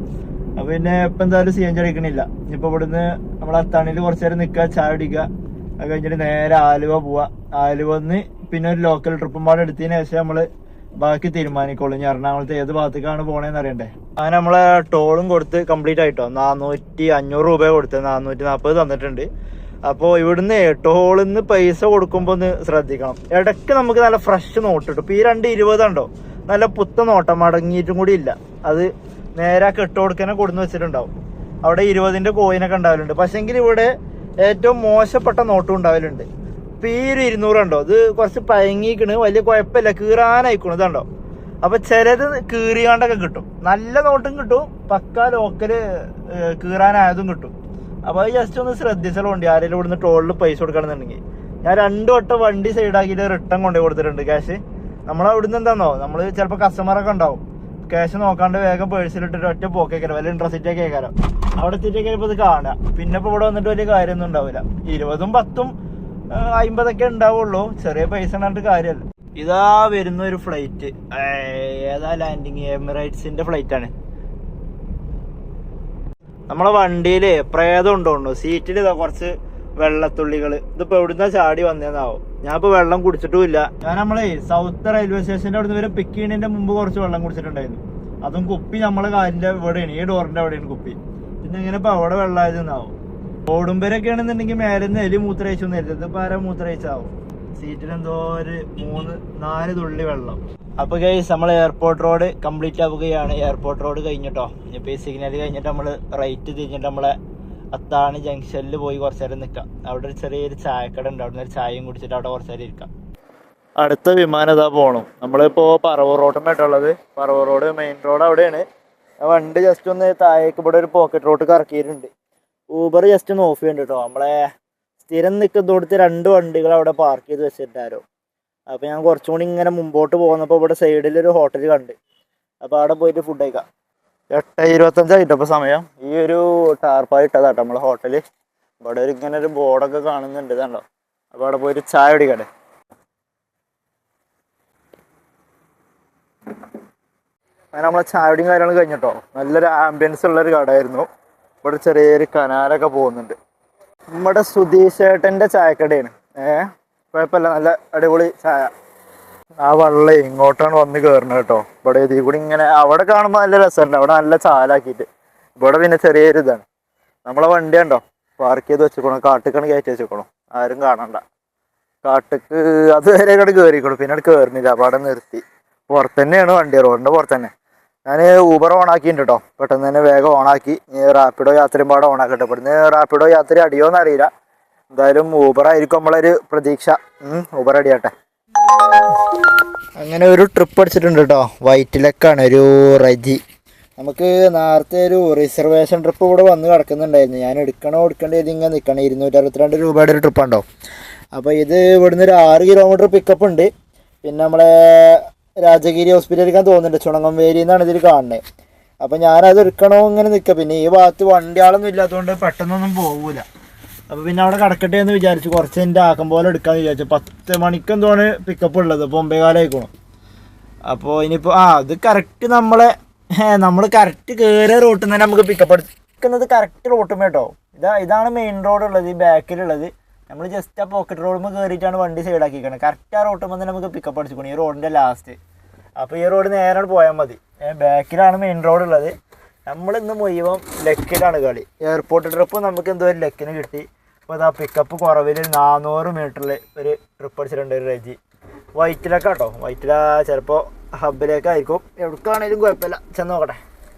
A: അപ്പോൾ പിന്നെ ഇപ്പം എന്തായാലും CNG അടിക്കണില്ല. ഇപ്പോൾ ഇവിടുന്ന് നമ്മൾ അത്താണിയിൽ കുറച്ച് നേരം നിൽക്കുക, ചായ കുടിക്കുക. അത് കഴിഞ്ഞിട്ട് നേരെ ആലുവ പോവുക. ആലുവന്ന് പിന്നെ ഒരു ലോക്കൽ ട്രിപ്പും പാടെ എടുത്തതിന് ശേഷം നമ്മൾ ബാക്കി തീരുമാനിക്കോളൂ. ഇനി എറണാകുളത്ത് ഏത് ഭാഗത്തേക്കാണ് പോണേന്ന് അറിയണ്ടേ. അങ്ങനെ നമ്മളെ ടോളും കൊടുത്ത് കംപ്ലീറ്റ് ആയിട്ടോ. 400-500 രൂപ കൊടുത്ത് 440 തന്നിട്ടുണ്ട്. അപ്പോൾ ഇവിടുന്ന് ടോളിൽ നിന്ന് പൈസ കൊടുക്കുമ്പോൾ ഒന്ന് ശ്രദ്ധിക്കണം. ഇടയ്ക്ക് നമുക്ക് നല്ല ഫ്രഷ് നോട്ട് കിട്ടും. ഇപ്പോൾ ഈ 2.20 ഉണ്ടോ, നല്ല പുത്ത നോട്ടം, മടങ്ങിയിട്ടും കൂടി ഇല്ല. അത് നേരെ കെട്ട് കൊടുക്കാനെ കൊടുന്ന് വെച്ചിട്ടുണ്ടാവും. അവിടെ 20ന്റെ കോയിനൊക്കെ ഉണ്ടാവലുണ്ട്. പക്ഷെങ്കിൽ ഇവിടെ ഏറ്റവും മോശപ്പെട്ട നോട്ടും ഉണ്ടാവലുണ്ട്. ഇപ്പം ഈ ഒരു 200 ഉണ്ടോ, ഇത് കുറച്ച് പയങ്ങിക്കണ്, വലിയ കുഴപ്പമില്ല, കീറാനായിക്കണു. ഇതുണ്ടോ. അപ്പൊ ചിലത് കീറിയാണ്ടൊക്കെ കിട്ടും. നല്ല നോട്ടും കിട്ടും, പക്ക ലോക്കല് കീറാനായതും കിട്ടും. അപ്പൊ അത് ജസ്റ്റ് ഒന്ന് ശ്രദ്ധിച്ചാലുണ്ട്. ആരെങ്കിലും ഇവിടുന്ന് ടോളിൽ പൈസ കൊടുക്കണമെന്നുണ്ടെങ്കിൽ. ഞാൻ 2 വട്ടം വണ്ടി സൈഡാക്കിയിട്ട് റിട്ടേൺ കൊണ്ടു കൊടുത്തിട്ടുണ്ട് ക്യാഷ്. നമ്മളവിടുന്ന് എന്താന്നോ, നമ്മൾ ചിലപ്പോൾ കസ്റ്റമറൊക്കെ ഉണ്ടാവും, ക്യാഷ് നോക്കാണ്ട് വേഗം പേഴ്സിലിട്ടിട്ട് ഒറ്റ പോക്കേക്കാരം, വല്ല ഇൻട്രസ്റ്റ് കേൾക്കാരം. അവിടെ എത്തിയിട്ടൊക്കെ ഇപ്പോൾ ഇത് കാണുക. പിന്നെ ഇപ്പോൾ ഇവിടെ വന്നിട്ട് വലിയ കാര്യമൊന്നും ഉണ്ടാവില്ല. 20ഉം 10ഉം 50ഒക്കെ ഉണ്ടാവുള്ളൂ. ചെറിയ പൈസ കണ്ടിട്ട് കാര്യമല്ല. ഇതാ വരുന്ന ഒരു ഫ്ലൈറ്റ്. ഏതാ ലാൻഡിങ്? എമിറേറ്റ്സിന്റെ ഫ്ലൈറ്റ് ആണ്. നമ്മളെ വണ്ടിയില് പ്രേതം ഉണ്ടോണ്ടോ, സീറ്റിൽ ഇതാ കുറച്ച് വെള്ളത്തുള്ളികൾ. ഇതിപ്പോ എവിടുന്നാ ചാടി വന്നേന്നാവും. ഞാൻ ഇപ്പൊ വെള്ളം കുടിച്ചിട്ടും ഇല്ല. ഞാൻ നമ്മളെ സൗത്ത് റെയിൽവേ സ്റ്റേഷന്റെ അവിടുന്ന് വരെ പിക്ക് ചെയ്യുന്നതിന്റെ മുമ്പ് കുറച്ച് വെള്ളം കുടിച്ചിട്ടുണ്ടായിരുന്നു. അതും കുപ്പി നമ്മളെ കാലിന്റെ ഇവിടെയാണ്, ഈ ഡോറിന്റെ അവിടെയാണ് കുപ്പി. പിന്നെ ഇങ്ങനെ ഇപ്പൊ അവിടെ വെള്ളമായതെന്നാവും. ഓടുമ്പരൊക്കെ ആണെന്നുണ്ടെങ്കിൽ മേലെന്ന് എലി മൂത്രയിച്ചൊന്നും ഇല്ല. ഇതിപ്പോ ആരാ മൂത്രയിച്ചാവും. സീറ്റിൽ എന്തോ ഒരു 3-4 തുള്ളി വെള്ളം. അപ്പൊ ഗൈസ് നമ്മൾ എയർപോർട്ട് റോഡ് കംപ്ലീറ്റ് ആവുകയാണ്. എയർപോർട്ട് റോഡ് കഴിഞ്ഞിട്ടോ. ഇനിയിപ്പോ ഈ സിഗ്നൽ കഴിഞ്ഞിട്ട് നമ്മള് റൈറ്റ് തിരിഞ്ഞിട്ട് നമ്മളെ അത്താണി ജംഗ്ഷനിൽ പോയി കുറച്ചു നേരം നിൽക്കാം. അവിടെ ഒരു ചെറിയൊരു ചായക്കട ഉണ്ട്. അവിടെ നിന്ന് ചായയും കുടിച്ചിട്ട് അവിടെ കുറച്ചു നേരം ഇരിക്കാം. അടുത്ത വിമാനം ഇതാ പോകണം. നമ്മളിപ്പോ പറവൂർ റോഡിനായിട്ടുള്ളത്. പറവൂർ റോഡ് മെയിൻ റോഡ് അവിടെയാണ്. വണ്ടി ജസ്റ്റ് ഒന്ന് താഴേക്ക് ഇവിടെ ഒരു പോക്കറ്റ് റോഡ് കറക്കിയിട്ടുണ്ട്. ഊബർ ജസ്റ്റ് ഒന്ന് ഓഫ് ചെയ്യുന്നുണ്ട് കേട്ടോ. നമ്മളെ സ്ഥിരം നിൽക്കുന്നോടത്ത് 2 വണ്ടികൾ അവിടെ പാർക്ക് ചെയ്ത് വെച്ചിട്ടുണ്ടായിരുന്നു. അപ്പോൾ ഞാൻ കുറച്ചും കൂടി ഇങ്ങനെ മുമ്പോട്ട് പോകുന്നപ്പോൾ ഇവിടെ സൈഡിലൊരു ഹോട്ടൽ കണ്ട്. അപ്പോൾ അവിടെ പോയിട്ട് ഫുഡ് കഴിക്കാം. 8:25 ആയിട്ടോ ഇപ്പോൾ സമയം. ഈ ഒരു ടാർപ്പായി ഇട്ടതാട്ടോ നമ്മളെ ഹോട്ടൽ. ഇവിടെ ഒരു ഇങ്ങനെ ഒരു ബോർഡൊക്കെ കാണുന്നുണ്ട്, ഇതാണ്ടോ. അപ്പോൾ അവിടെ പോയിട്ട് ചായ കുടിക്കട്ടെ. അങ്ങനെ നമ്മളെ ചായയുടെയും കാര്യങ്ങൾ കഴിഞ്ഞിട്ടോ. നല്ലൊരു ആംബിയൻസ് ഉള്ളൊരു കടയായിരുന്നു. ഇവിടെ ചെറിയൊരു കനാലൊക്കെ പോകുന്നുണ്ട്. നമ്മുടെ സുധീഷ് ഏട്ടൻ്റെ ചായക്കടയാണ്. കുഴപ്പമില്ല, നല്ല അടിപൊളി ചായ. ആ വള്ളം ഇങ്ങോട്ടാണ് വന്ന് കയറുന്നത് കേട്ടോ. ഇവിടെ ഇതിൽ കൂടി ഇങ്ങനെ അവിടെ കാണുമ്പോൾ നല്ല രസമുണ്ട്. അവിടെ നല്ല ചാലാക്കിയിട്ട്. ഇവിടെ പിന്നെ ചെറിയൊരു ഇതാണ്. നമ്മളെ വണ്ടി ഉണ്ടോ പാർക്ക് ചെയ്ത് വെച്ചേക്കണം. കാട്ടിക്കാണ് കയറ്റി വെച്ചേക്കണം. ആരും കാണണ്ട. കാട്ടിക്ക് അതുവരെ ഇവിടെ കയറിക്കണം. പിന്നെ അവിടെ കയറുന്നില്ല. അപ്പോൾ അവിടെ നിർത്തി. പുറത്ത് തന്നെയാണ് വണ്ടി, റോഡിൻ്റെ പുറത്ത് തന്നെ. ഞാൻ ഊബർ ഓണാക്കിയിട്ടുണ്ട് കേട്ടോ. പെട്ടെന്ന് തന്നെ വേഗം ഓണാക്കി. റാപ്പിഡോ യാത്രയും പാടെ ഓണാക്കട്ടെ. ഇവിടുന്ന് റാപ്പിഡോ യാത്ര അടിയോന്ന് അറിയില്ല. എന്തായാലും ഊബർ ആയിരിക്കും നമ്മളൊരു പ്രതീക്ഷ. ഊബർ അടിയാട്ടെ. അങ്ങനെ ഒരു ട്രിപ്പ് അടിച്ചിട്ടുണ്ട് കേട്ടോ. വൈറ്റിലേക്കാണ് ഒരു റജി. നമുക്ക് നേരത്തെ ഒരു റിസർവേഷൻ ട്രിപ്പ് ഇവിടെ വന്ന് കിടക്കുന്നുണ്ടായിരുന്നു. ഞാൻ എടുക്കണോ എടുക്കേണ്ടത് ഇങ്ങനെ നിൽക്കണം. 262 രൂപയുടെ ഒരു ട്രിപ്പുണ്ടോ. അപ്പോൾ ഇത് ഇവിടുന്ന് ഒരു 6 കിലോമീറ്റർ പിക്കപ്പ് ഉണ്ട്. പിന്നെ നമ്മളെ രാജഗിരി ഹോസ്പിറ്റലിലേക്ക് തോന്നുന്നുണ്ട്. ചുണങ്ങംവേരി എന്നാണ് ഇതിൽ കാണുന്നത്. അപ്പോൾ ഞാനത് എടുക്കണോ ഇങ്ങനെ നിൽക്കുക. പിന്നെ ഈ ഭാഗത്ത് വണ്ടിയാളൊന്നും ഇല്ലാത്തതുകൊണ്ട് പെട്ടെന്നൊന്നും പോകില്ല. അപ്പോൾ പിന്നെ അവിടെ കിടക്കട്ടെ എന്ന് വിചാരിച്ചു. കുറച്ച് എൻ്റെ ആക്കം പോലെ എടുക്കാമെന്ന് വിചാരിച്ചു. 10 മണിക്ക് എന്തോണ് പിക്കപ്പ് ഉള്ളത്. ഇപ്പോൾ 9 കാലമായിക്കോണം. അപ്പോൾ ഇനിയിപ്പോൾ അത് കറക്റ്റ് നമ്മൾ കറക്റ്റ് കയറിയ റൂട്ടിൽ നിന്ന് തന്നെ നമുക്ക് പിക്കപ്പ് എടുക്കുന്നത്. കറക്റ്റ് റൂട്ടും കേട്ടോ. ഇതാണ് മെയിൻ റോഡ് ഉള്ളത്. ഈ ബാക്കിലുള്ളത് നമ്മൾ ജസ്റ്റ് ആ പോക്കറ്റ് റോഡുമ്പോൾ കയറിയിട്ടാണ് വണ്ടി സൈഡാക്കിയിരിക്കുന്നത്. കറക്റ്റ് ആ റോട്ടുമ്പോൾ തന്നെ നമുക്ക് പിക്കപ്പ് അടിച്ചിരിക്കണം, ഈ റോഡിൻ്റെ ലാസ്റ്റ്. അപ്പോൾ ഈ റോഡ് നേരെ പോയാൽ മതി. ബാക്കിലാണ് മെയിൻ റോഡ് ഉള്ളത്. നമ്മളിന്ന് മുഴുവൻ ലെക്കിലാണ് കളി. എയർപോർട്ട് ട്രിപ്പ് നമുക്ക് എന്തോ ഒരു ലെക്കിന് കിട്ടി. അപ്പോൾ അതാ പിക്കപ്പ് കുറവിൽ 400 മീറ്ററിൽ ഒരു ട്രിപ്പ് അടിച്ചിട്ടുണ്ട് ഒരു റെജി. വൈറ്റിലേക്കാട്ടോ, വൈറ്റില ചിലപ്പോൾ ഹബിലേക്കായിരിക്കും. എവിടേക്കാണെങ്കിലും കുഴപ്പമില്ല, ചെന്ന് നോക്കട്ടെ.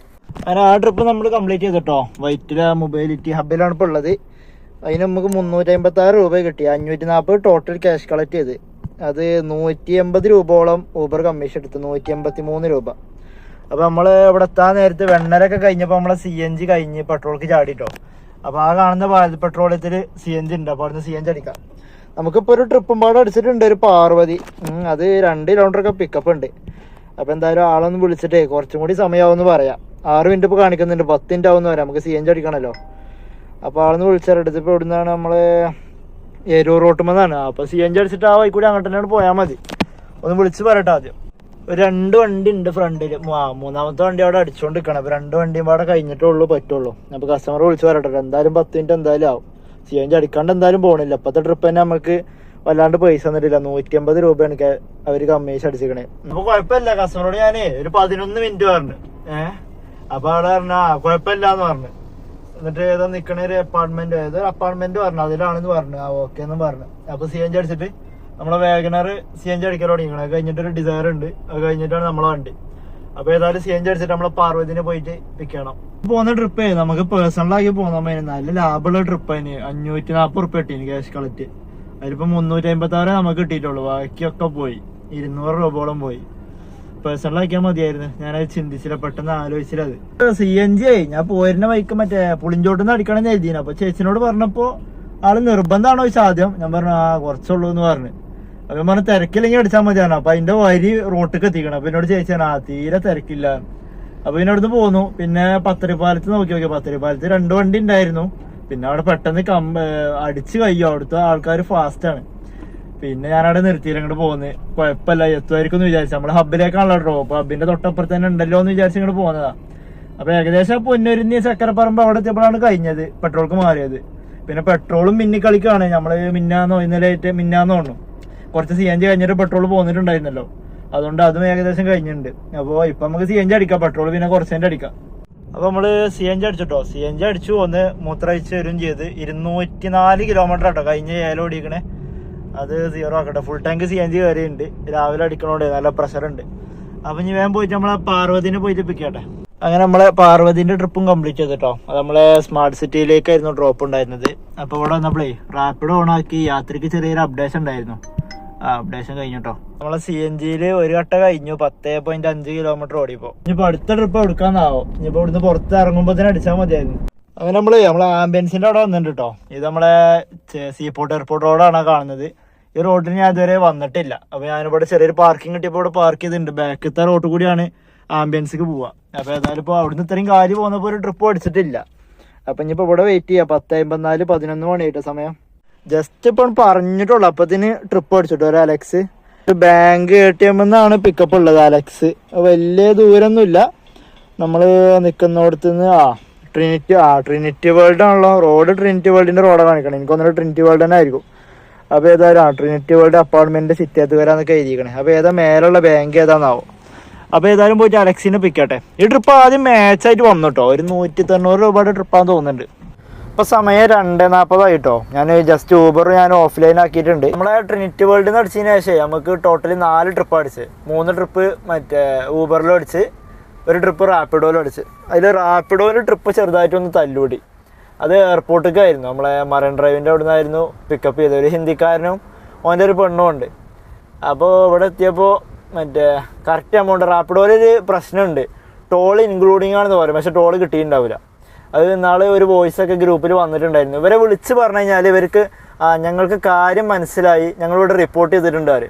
A: അങ്ങനെ ആ ട്രിപ്പ് നമ്മൾ കംപ്ലീറ്റ് ചെയ്തിട്ടോ. വൈറ്റില മൊബൈലിറ്റി ഹബിലാണ് ഇപ്പോൾ ഉള്ളത്. അതിന് നമുക്ക് 356 രൂപ കിട്ടി. 540 ടോട്ടൽ ക്യാഷ് കളക്ട് ചെയ്ത്. അത് 180 രൂപയോളം ഊബർ കമ്മീഷൻ എടുത്ത്, 183 രൂപ. അപ്പോൾ നമ്മൾ ഇവിടെ എത്താൻ നേരത്ത് വെണ്ണരൊക്കെ കഴിഞ്ഞപ്പോൾ നമ്മളെ CNG കഴിഞ്ഞ് പെട്രോൾക്ക് ചാടിട്ടോ. അപ്പോൾ ആ കാണുന്ന ഭാരത് പെട്രോളിയത്തിൽ CNG ഉണ്ട്. അപ്പോൾ അവിടുന്ന് CNG അടിക്കാം. നമുക്കിപ്പോൾ ഒരു ട്രിപ്പും പാടെ അടിച്ചിട്ടുണ്ട്, ഒരു പാർവതി. അത് 2 കിലോമീറ്ററൊക്കെ പിക്കപ്പ് ഉണ്ട്. അപ്പോൾ എന്തായാലും ആളൊന്ന് വിളിച്ചിട്ടേ കുറച്ചും കൂടി സമയമാവുമെന്ന് പറയാം. 6 മിനിറ്റ് ഇപ്പോൾ കാണിക്കുന്നുണ്ട്, 10 മിനിറ്റ് ആവുമെന്ന് പറയാം. നമുക്ക് CNG അടിക്കണമല്ലോ. അപ്പോൾ ആളൊന്ന് വിളിച്ചാൽ ഇപ്പോൾ ഇവിടുന്നാണ് നമ്മൾ ഏരൂർ റോട്ടുമെന്നാണ്. അപ്പോൾ CNG അടിച്ചിട്ട് ആ വഴിക്കൂടി അങ്ങോട്ട് തന്നെയാണ് പോയാൽ മതി. ഒന്ന് വിളിച്ച് പറയട്ടെ ആദ്യം. ഒരു 2 വണ്ടി ഉണ്ട് ഫ്രണ്ടിൽ. മൂന്നാമത്തെ വണ്ടി അവിടെ അടിച്ചുകൊണ്ട് നിൽക്കണം. അപ്പോൾ 2 വണ്ടിയും പാടെ കഴിഞ്ഞിട്ടുള്ളൂ പറ്റുള്ളൂ. അപ്പോൾ കസ്റ്റമർ വിളിച്ച് പറയട്ടെ. എന്തായാലും 10 മിനിറ്റ് എന്തായാലും ആവും. CNG അടിക്കാണ്ട് എന്തായാലും പോകണില്ല. ഇപ്പോഴത്തെ ട്രിപ്പ് തന്നെ നമുക്ക് വല്ലാണ്ട് പൈസ തന്നിട്ടില്ല. 180 രൂപയാണ് അവർ കമ്മീഷൻ അടിച്ചിരിക്കണേ. അപ്പോൾ കുഴപ്പമില്ല. കസ്റ്റമറോട് ഞാൻ ഒരു 11 മിനിറ്റ് പറഞ്ഞു. അപ്പോൾ അവിടെ പറഞ്ഞാ കുഴപ്പമില്ല എന്ന് പറഞ്ഞു. എന്നിട്ട് ഏതാ നിൽക്കണ ഒരു അപ്പാർട്ട്മെന്റ്, ഏതൊരു അപ്പാർട്ട്മെന്റ് പറഞ്ഞു, അതിലാണെന്ന് പറഞ്ഞു. ഓക്കെ എന്നും പറഞ്ഞു. അപ്പോൾ CNG അടിച്ചിട്ട് നമ്മളെ വാഗനർ CNG അടിക്കാൻ തുടങ്ങിക്കണം. അത് കഴിഞ്ഞിട്ടൊരു ഡിസയർ ഉണ്ട്, അത് കഴിഞ്ഞിട്ടാണ് നമ്മളെ വണ്ടി. അപ്പോൾ ഏതായാലും CNG അടിച്ചിട്ട് നമ്മളെ പാർവതിനെ പോയിട്ട് പിക്ക് ചെയ്യണം. പോകുന്ന ട്രിപ്പ് നമുക്ക് പേഴ്സണലാക്കി പോകുന്ന നല്ല ലാഭമുള്ള ട്രിപ്പ് അതിന് 540 റുപ്യ കിട്ടീന് ക്യാഷ് കളക്ട്. അതിലിപ്പോൾ 356 നമുക്ക് കിട്ടിയിട്ടുള്ളൂ. ബാക്കിയൊക്കെ പോയി, 200 രൂപയോളം പോയി. പേഴ്സണലാക്കിയാൽ മതിയായിരുന്നു. ഞാനത് ചിന്തിച്ചില്ല, പെട്ടെന്ന് ആലോചിച്ചില്ല. അത് CNG ഞാൻ പോയിരുന്ന ബൈക്ക് മറ്റേ പുളിഞ്ചോട്ടിന്ന് അടിക്കണമെന്ന് എഴുതിന്. അപ്പോൾ ചേച്ചിനോട് പറഞ്ഞപ്പോൾ ആള് നിർബന്ധമാണോ ചോദിച്ചാൽ ആദ്യം ഞാൻ പറഞ്ഞു കുറച്ചുള്ളൂ എന്ന് പറഞ്ഞു. അപ്പൊ ഞാൻ പറഞ്ഞു തിരക്കില്ലെങ്കിൽ അടിച്ചാൽ മതിയാണ്. അപ്പൊ അതിന്റെ വരി റോട്ടിക്ക് എത്തിക്കണം. അപ്പൊ എന്നോട് ചോദിച്ചാൽ തീരെ തിരക്കില്ല. അപ്പൊ ഇവിടുന്ന് പോന്നു. പിന്നെ പത്തരിപ്പാലത്ത് നോക്കി. പത്തരിപ്പാലത്ത് 2 വണ്ടി ഉണ്ടായിരുന്നു. പിന്നെ അവിടെ പെട്ടെന്ന് അടിച്ച് കഴിയും, അവിടുത്തെ ആൾക്കാർ ഫാസ്റ്റ് ആണ്. പിന്നെ ഞാനവിടെ നിർത്തിയില്ല, ഇങ്ങോട്ട് പോകുന്നത്. കുഴപ്പമില്ല, എത്തുമായിരിക്കും എന്ന് വിചാരിച്ചു. നമ്മുടെ ഹബിലേക്കാണല്ലോ ഡ്രോപ്പ്. ഹബിന്റെ തൊട്ടപ്പുറത്ത് തന്നെ ഉണ്ടല്ലോ എന്ന് വിചാരിച്ച് ഇങ്ങോട്ട് പോകുന്നതാ. അപ്പൊ ഏകദേശം പൊന്നൊരുന്നി ചക്കരപ്പറമ്പ് അവിടെ എത്തിയപ്പോഴാണ് കഴിഞ്ഞത്, പെട്രോൾക്ക് മാറിയത്. പിന്നെ പെട്രോളും മിന്നിക്കളിക്കാണ്. നമ്മള് ഇന്നലെ മിന്നാന്ന് തോന്നുന്നു കുറച്ച് CNG കഴിഞ്ഞിട്ട് പെട്രോൾ പോന്നിട്ടുണ്ടായിരുന്നല്ലോ. അതുകൊണ്ട് അതും ഏകദേശം കഴിഞ്ഞിട്ടുണ്ട്. അപ്പോൾ ഇപ്പൊ നമുക്ക് CNG അടിക്കാം, പെട്രോൾ പിന്നെ കുറച്ചതിന്റെ അടിക്കാം. അപ്പൊ നമ്മള് CNG അടിച്ചിട്ടോ. CNG അടിച്ചു, ഒന്ന് മൂത്രയിച്ച് വരും ചെയ്ത്. 204 കിലോമീറ്റർ ആട്ടോ കഴിഞ്ഞ ഏലം ഓടിക്കണേ. അത് 0 ആക്കട്ടെ. ഫുൾ ടാങ്ക് CNG കയറിയുണ്ട്. രാവിലെ അടിക്കണോണ്ട് നല്ല പ്രഷർ ഉണ്ട്. അപ്പൊ ഇനി വേഗം പോയിട്ട് നമ്മളെ പാർവതിനെ പോയിട്ട് പിക്കട്ടെ. അങ്ങനെ നമ്മളെ പാർവതിന്റെ ട്രിപ്പും കംപ്ലീറ്റ് ചെയ്തിട്ടോ. അത് നമ്മളെ സ്മാർട്ട് സിറ്റിയിലേക്കായിരുന്നു ഡ്രോപ്പ് ഉണ്ടായിരുന്നത്. അപ്പൊ ഇവിടെ വന്നപ്പോഴേ റാപ്പിഡ് ഓൺ ആക്കി. യാത്രക്ക് ചെറിയൊരു അപ്ഡേഷൻ ഉണ്ടായിരുന്നു. അപ്ഡേഷൻ കഴിഞ്ഞിട്ടോ. നമ്മളെ CNGയില് ഒരു കട്ട കഴിഞ്ഞു. 10.5 കിലോമീറ്റർ ഓടിപ്പോ. ഇനിയിപ്പോ അടുത്ത ട്രിപ്പ് എടുക്കാന്നാവോ. ഇനിയിപ്പോ ഇവിടുന്ന് പുറത്ത് ഇറങ്ങുമ്പോ തന്നെ അടിച്ചാൽ മതിയായിരുന്നു. അങ്ങനെ നമ്മളെ ആംബുലൻസിന്റെ അവിടെ വന്നിട്ടുണ്ട് കേട്ടോ. ഇത് നമ്മളെ സീപോർട്ട് എയർപോർട്ട് റോഡാണ് കാണുന്നത്. ഈ റോഡിൽ ഞാൻ ഇതുവരെ വന്നിട്ടില്ല. അപ്പൊ ഞാനിവിടെ ചെറിയൊരു പാർക്കിംഗ് കിട്ടിയപ്പോൾ ഇവിടെ പാർക്ക് ചെയ്തിട്ടുണ്ട്. ബാക്കിലത്തെ റോഡ് കൂടിയാണ് ആംബുലൻസിക്ക് പോവാ. അപ്പൊ ഏതായാലും ഇപ്പൊ അവിടുന്ന് ഇത്രയും കാര്യം പോകുന്നപ്പോ ഒരു ട്രിപ്പ് അടിച്ചിട്ടില്ല. അപ്പൊ ഇനിയിപ്പോ ഇവിടെ വെയിറ്റ് ചെയ്യാം. 10:54 11 മണിയായിട്ട് സമയം. ജസ്റ്റ് ഇപ്പൊ പറഞ്ഞിട്ടുള്ളു, അപ്പത്തിന് ട്രിപ്പ് അടിച്ചിട്ടോ. ഒരു അലക്സ് ബാങ്ക് ATM എന്നാണ് പിക്കപ്പ് ഉള്ളത്. അലക്സ് വലിയ ദൂരമൊന്നുമില്ല. നമ്മള് നിക്കുന്നിടത്തുനിന്ന് ട്രിനിറ്റി വേൾഡ് ആണല്ലോ റോഡ്. ട്രിനിറ്റി വേൾഡിന്റെ റോഡാണ് കാണിക്കണം. എനിക്കൊന്നൊരു ട്രിനിറ്റി വേൾഡ് തന്നെ ആയിരിക്കും. അപ്പൊ ഏതായാലും ട്രിനിറ്റി വേൾഡ് അപ്പാർട്ട്മെന്റ് സിറ്റിയത്ത് വരാന്നൊക്കെ എഴുതിക്കണേ. അപ്പൊ ഏതാ മേലുള്ള ബാങ്ക് ഏതാന്നാവോ. അപ്പൊ ഏതായാലും പോയിട്ട് അലക്സിനെ പിക്കട്ടെ. ഈ ട്രിപ്പ് ആദ്യം മാച്ചായിട്ട് വന്നു കേട്ടോ. ഒരു 190 രൂപയുടെ ട്രിപ്പാന്ന് തോന്നുന്നുണ്ട്. ഇപ്പൊ സമയം 2:40 ആയിട്ടോ. ഞാൻ ജസ്റ്റ് ഊബർ ഞാൻ ഓഫ്ലൈൻ ആക്കിയിട്ടുണ്ട്. നമ്മളെ ട്രിനിറ്റി വേൾഡിൽ നിന്ന് അടിച്ചതിന് ശേഷം നമുക്ക് ടോട്ടലി 4 ട്രിപ്പ് അടിച്ച്. 3 ട്രിപ്പ് മറ്റേ ഊബറിലും അടിച്ച്, ഒരു ട്രിപ്പ് റാപ്പിഡോയിലും അടിച്ച്. അതിൽ റാപ്പിഡോയിൽ ട്രിപ്പ് ചെറുതായിട്ടൊന്ന് തല്ലുകൂടി. അത് എയർപോർട്ടിലേക്കായിരുന്നു. നമ്മളെ മറൈൻ ഡ്രൈവിൻ്റെ അവിടെ നിന്നായിരുന്നു പിക്കപ്പ് ചെയ്തത്. ഒരു ഹിന്ദിക്കാരനും ഓൻ്റെ ഒരു പെണ്ണും ഉണ്ട്. അപ്പോൾ ഇവിടെ എത്തിയപ്പോൾ മറ്റേ കറക്റ്റ് എമൗണ്ട് റാപ്പിഡോയിലൊരു പ്രശ്നമുണ്ട്. ടോൾ ഇൻക്ലൂഡിങ് ആണെന്ന് പറയും, പക്ഷെ ടോൾ കിട്ടിയിട്ടുണ്ടാവില്ല. അത് നാളെ ഒരു വോയിസൊക്കെ ഗ്രൂപ്പിൽ വന്നിട്ടുണ്ടായിരുന്നു. ഇവരെ വിളിച്ച് പറഞ്ഞു കഴിഞ്ഞാൽ ഇവർക്ക് ഞങ്ങൾക്ക് കാര്യം മനസ്സിലായി, ഞങ്ങളിവിടെ റിപ്പോർട്ട് ചെയ്തിട്ടുണ്ട്.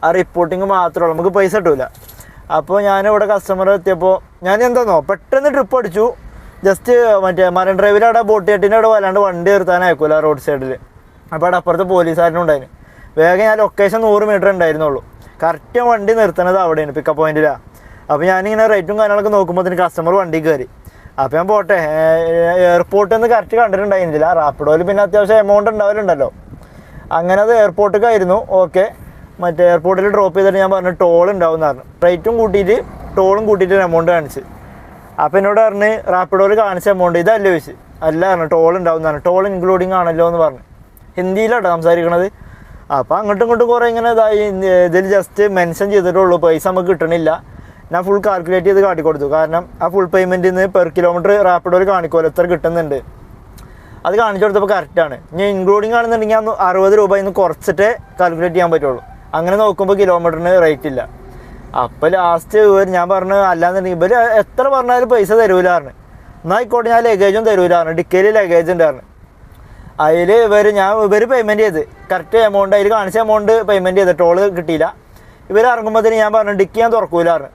A: ആ റിപ്പോർട്ടിങ് മാത്രമേ ഉള്ളൂ, നമുക്ക് പൈസ കിട്ടൂല. അപ്പോൾ ഞാനിവിടെ കസ്റ്റമർ എത്തിയപ്പോൾ ഞാൻ എന്താണെന്നോ പെട്ടെന്ന് ട്രിപ്പ് അടിച്ചു. ജസ്റ്റ് മറ്റേ മറൈൻ ഡ്രൈവിൽ അവിടെ ബോട്ട് കെട്ടിൻ്റെ അവിടെ വല്ലാണ്ട് വണ്ടി നിർത്താനായിക്കൂല റോഡ് സൈഡിൽ. അപ്പോൾ അവിടെ അപ്പുറത്ത് പോലീസുകാരനും ഉണ്ടായിരുന്നു. വേഗം ഞാൻ ലൊക്കേഷൻ 100 മീറ്റർ ഉണ്ടായിരുന്നുള്ളൂ. കറക്റ്റ് വണ്ടി നിർത്തുന്നത് അവിടെയാണ്, പിക്കപ്പ് പോയിന്റിലാണ്. അപ്പോൾ ഞാനിങ്ങനെ റേറ്റും കാര്യങ്ങളൊക്കെ നോക്കുമ്പോൾ തന്നെ കസ്റ്റമർ വണ്ടി കയറി. അപ്പോൾ ഞാൻ പോട്ടെ, എയർപോർട്ടിൽ നിന്ന് കറക്റ്റ് കണ്ടിട്ടുണ്ടായിരുന്നില്ല. റാപ്പിഡോയിൽ പിന്നെ അത്യാവശ്യം എമൗണ്ട് ഉണ്ടാവലുണ്ടല്ലോ. അങ്ങനെ അത് എയർപോർട്ടിലേക്കായിരുന്നു. ഓക്കെ, മറ്റേ എയർപോർട്ടിൽ ഡ്രോപ്പ് ചെയ്തിട്ട് ഞാൻ പറഞ്ഞു ടോൾ ഉണ്ടാവും എന്ന് പറഞ്ഞു. റേറ്റും കൂട്ടിയിട്ട് ടോളും കൂട്ടിയിട്ട് എമൗണ്ട് കാണിച്ച്. അപ്പോൾ എന്നോട് പറഞ്ഞ് റാപ്പിഡോയിൽ കാണിച്ച എമൗണ്ട് ഇതല്ല ചോദിച്ചു. അല്ല പറഞ്ഞു ടോൾ ഉണ്ടാവും എന്ന് പറഞ്ഞു. ടോൾ ഇൻക്ലൂഡിങ് ആണല്ലോ എന്ന് പറഞ്ഞു. ഹിന്ദിയിലാട്ടോ സംസാരിക്കണത്. അപ്പോൾ അങ്ങോട്ടും ഇങ്ങോട്ടും കുറേ ഇങ്ങനെ ഇതായി. ഇതിൽ ജസ്റ്റ് മെൻഷൻ ചെയ്തിട്ടുള്ളൂ, പൈസ നമുക്ക് കിട്ടണില്ല. ഞാൻ ഫുൾ കാൽക്കുലേറ്റ് ചെയ്ത് കാട്ടിക്കൊടുത്തു. കാരണം ആ ഫുൾ പേയ്മെൻറ്റിൽ നിന്ന് പെർ കിലോമീറ്റർ റാപ്പിഡോയിൽ കാണിക്കുമല്ലോ എത്ര കിട്ടുന്നുണ്ട്. അത് കാണിച്ചു കൊടുത്തപ്പോൾ കറക്റ്റാണ്. ഇനി ഇൻക്ലൂഡിങ് ആണെന്നുണ്ടെങ്കിൽ അന്ന് 60 രൂപയിൽ നിന്ന് കുറച്ചിട്ടേ കാൽക്കുലേറ്റ് ചെയ്യാൻ പറ്റുള്ളൂ. അങ്ങനെ നോക്കുമ്പോൾ കിലോമീറ്ററിന് റേറ്റ് ഇല്ല. അപ്പോൾ ലാസ്റ്റ് ഞാൻ പറഞ്ഞു അല്ലാന്നുണ്ടെങ്കിൽ ഇവർ എത്ര പറഞ്ഞാലും പൈസ തരൂലായിരുന്നു. എന്നാൽ ആയിക്കോട്ടെ ഞാൻ ലഗേജും തരൂലായിരുന്നു. ഡിക്കയിൽ ലഗേജ് ഉണ്ടായിരുന്നു. അതിൽ ഇവർ പേയ്മെൻറ്റ് ചെയ്ത് കറക്റ്റ് എമൗണ്ട് അതിൽ കാണിച്ച എമൗണ്ട് പേയ്മെൻറ്റ് ചെയ്ത് ടോള് കിട്ടിയില്ല. ഇവർ ഇറങ്ങുമ്പോഴത്തേന് ഞാൻ പറഞ്ഞു ഡിക്കി ഞാൻ തുറക്കൂലായിരുന്നു.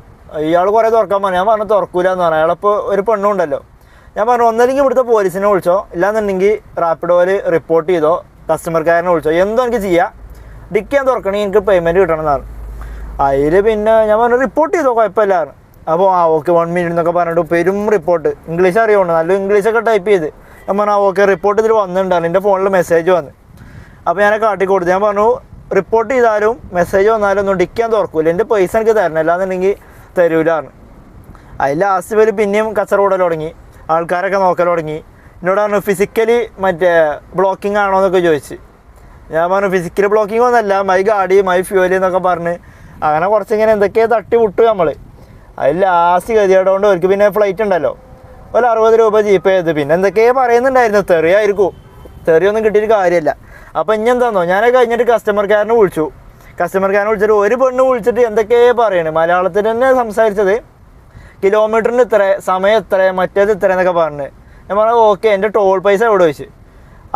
A: ഇയാൾ കുറേ തുറക്കാൻ പറഞ്ഞു. ഞാൻ പറഞ്ഞു തുറക്കൂല എന്ന് പറഞ്ഞു. അയാളിപ്പോൾ ഒരു പെണ്ണുണ്ടല്ലോ. ഞാൻ പറഞ്ഞു ഒന്നല്ലെങ്കിൽ ഇവിടുത്തെ പോലീസിനെ വിളിച്ചോ, ഇല്ലാന്നുണ്ടെങ്കിൽ റാപ്പിഡോയിൽ റിപ്പോർട്ട് ചെയ്തോ, കസ്റ്റമർ കെയറിനെ വിളിച്ചോ, എന്തോ എനിക്ക് ചെയ്യാം, ഡിക്കി ഞാൻ തുറക്കണമെങ്കിൽ എനിക്ക് പേയ്മെൻറ്റ് കിട്ടണം എന്നാണ്. അതിൽ പിന്നെ ഞാൻ പറഞ്ഞു റിപ്പോർട്ട് ചെയ്തോ കുഴപ്പമില്ലായിരുന്നു. അപ്പോൾ ഓക്കെ 1 മിനിറ്റ് എന്നൊക്കെ പറഞ്ഞിട്ട് പെരും റിപ്പോർട്ട്. ഇംഗ്ലീഷ് അറിയുള്ളൂ, നല്ല ഇംഗ്ലീഷൊക്കെ ടൈപ്പ് ചെയ്ത്. ഞാൻ പറഞ്ഞു ഓക്കെ റിപ്പോർട്ട് ഇതിൽ വന്നിട്ടുണ്ടായിരുന്നു. എൻ്റെ ഫോണിൽ മെസ്സേജ് വന്ന്. അപ്പോൾ ഞാൻ കാട്ടിക്കൊടുത്തു. ഞാൻ പറഞ്ഞു റിപ്പോർട്ട് ചെയ്താലും മെസ്സേജ് വന്നാലും ഒന്നും ഡിക്കാൻ തുറക്കൂല, എൻ്റെ പൈസ എനിക്ക് തരണം, അല്ലാന്നുണ്ടെങ്കിൽ തരൂലാണ്. അതിൽ ലാസ്റ്റ് പേര് പിന്നെയും കച്ചറ കൂടൽ തുടങ്ങി. ആൾക്കാരൊക്കെ നോക്കൽ തുടങ്ങി. എന്നോട് പറഞ്ഞു ഫിസിക്കലി മറ്റേ ബ്ലോക്കിംഗ് ആണോ എന്നൊക്കെ ചോദിച്ച്. ഞാൻ പറഞ്ഞു ഫിസിക്കലി ബ്ലോക്കിംഗ് ഒന്നല്ല, മൈ ഗാഡി മൈ ഫ്യൂവൽ എന്നൊക്കെ പറഞ്ഞ് അങ്ങനെ കുറച്ചിങ്ങനെ എന്തൊക്കെയോ തട്ടി വിട്ടു നമ്മൾ. അതിൽ ലാസ്റ്റ് ഗതിയോടുകൊണ്ട് അവർക്ക് പിന്നെ ഫ്ലൈറ്റ് ഉണ്ടല്ലോ, ഒരു 60 രൂപ ജീപ്പ് ചെയ്ത് പിന്നെ എന്തൊക്കെയോ പറയുന്നുണ്ടായിരുന്നു. തെറിയായിരിക്കും, തെറിയൊന്നും കിട്ടിയിട്ട് കാര്യമില്ല. അപ്പോൾ ഇനി എന്താണെന്നോ ഞാൻ കഴിഞ്ഞിട്ട് കസ്റ്റമർ കെയറിനെ വിളിച്ചു. കസ്റ്റമർ കെയറിനെ വിളിച്ചിട്ട് ഒരു പെണ്ണ് വിളിച്ചിട്ട് എന്തൊക്കെയോ പറയണ്, മലയാളത്തിൽ തന്നെ സംസാരിച്ചത്. കിലോമീറ്ററിന് ഇത്ര, സമയം ഇത്ര, മറ്റേത് ഇത്ര എന്നൊക്കെ പറഞ്ഞ്. ഞാൻ പറഞ്ഞു ഓക്കെ എൻ്റെ ടോൾ പൈസ എവിടെ വെച്ച്.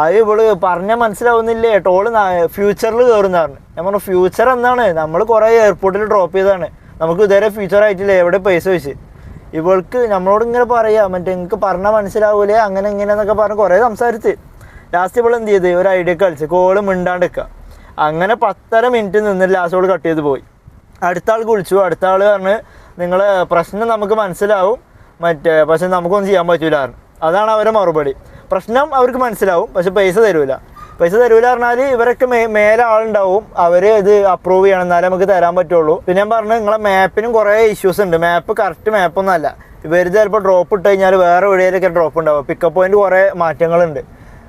A: അത് ഇവള് പറഞ്ഞാൽ മനസ്സിലാവുന്നില്ലേ, ടോൾ ഫ്യൂച്ചറിൽ കയറുന്ന പറഞ്ഞു. ഞാൻ പറഞ്ഞു ഫ്യൂച്ചർ എന്താണ്, നമ്മൾ കുറേ എയർപോർട്ടിൽ ഡ്രോപ്പ് ചെയ്തതാണ്, നമുക്ക് ഇതുവരെ ഫ്യൂച്ചർ ആയിട്ടില്ല, എവിടെ പൈസ വെച്ച്. ഇവൾക്ക് നമ്മളോട് ഇങ്ങനെ പറയാം മറ്റേ നിങ്ങൾക്ക് പറഞ്ഞാൽ മനസ്സിലാവൂലേ അങ്ങനെ ഇങ്ങനെ എന്നൊക്കെ പറഞ്ഞ് കുറേ സംസാരിച്ച്. ലാസ്റ്റ് ഇവൾ എന്ത് ചെയ്ത് ഒരു ഐഡിയ കളിച്ച് കോള് മിണ്ടാണ്ടിരിക്കുക. അങ്ങനെ 10.5 മിനിറ്റ് നിന്ന് ലാസ്റ്റ് അവൾ കട്ട് ചെയ്ത് പോയി. അടുത്ത ആൾക്ക് വിളിച്ചു. അടുത്ത ആൾ പറഞ്ഞ് നിങ്ങളെ പ്രശ്നം നമുക്ക് മനസ്സിലാവും പക്ഷെ നമുക്കൊന്നും ചെയ്യാൻ പറ്റൂല പറഞ്ഞു. അതാണ് അവരെ മറുപടി. പ്രശ്നം അവർക്ക് മനസ്സിലാവും പക്ഷെ പൈസ തരൂല. പൈസ തരൂല പറഞ്ഞാൽ ഇവരൊക്കെ മേലെ ആളുണ്ടാവും, അവർ ഇത് അപ്രൂവ് ചെയ്യണം എന്നാലേ നമുക്ക് തരാൻ പറ്റുള്ളൂ. പിന്നെ ഞാൻ പറഞ്ഞു നിങ്ങളെ മാപ്പിനും കുറേ ഇഷ്യൂസ് ഉണ്ട്, മാപ്പ് കറക്റ്റ് മാപ്പൊന്നും അല്ല. ഇവർ ചിലപ്പോൾ ഡ്രോപ്പ് ഇട്ട് കഴിഞ്ഞാൽ വേറെ എവിടെയൊക്കെ ഡ്രോപ്പ് ഉണ്ടാവും, പിക്കപ്പ് പോയിന്റ് കുറേ മാറ്റങ്ങളുണ്ട്.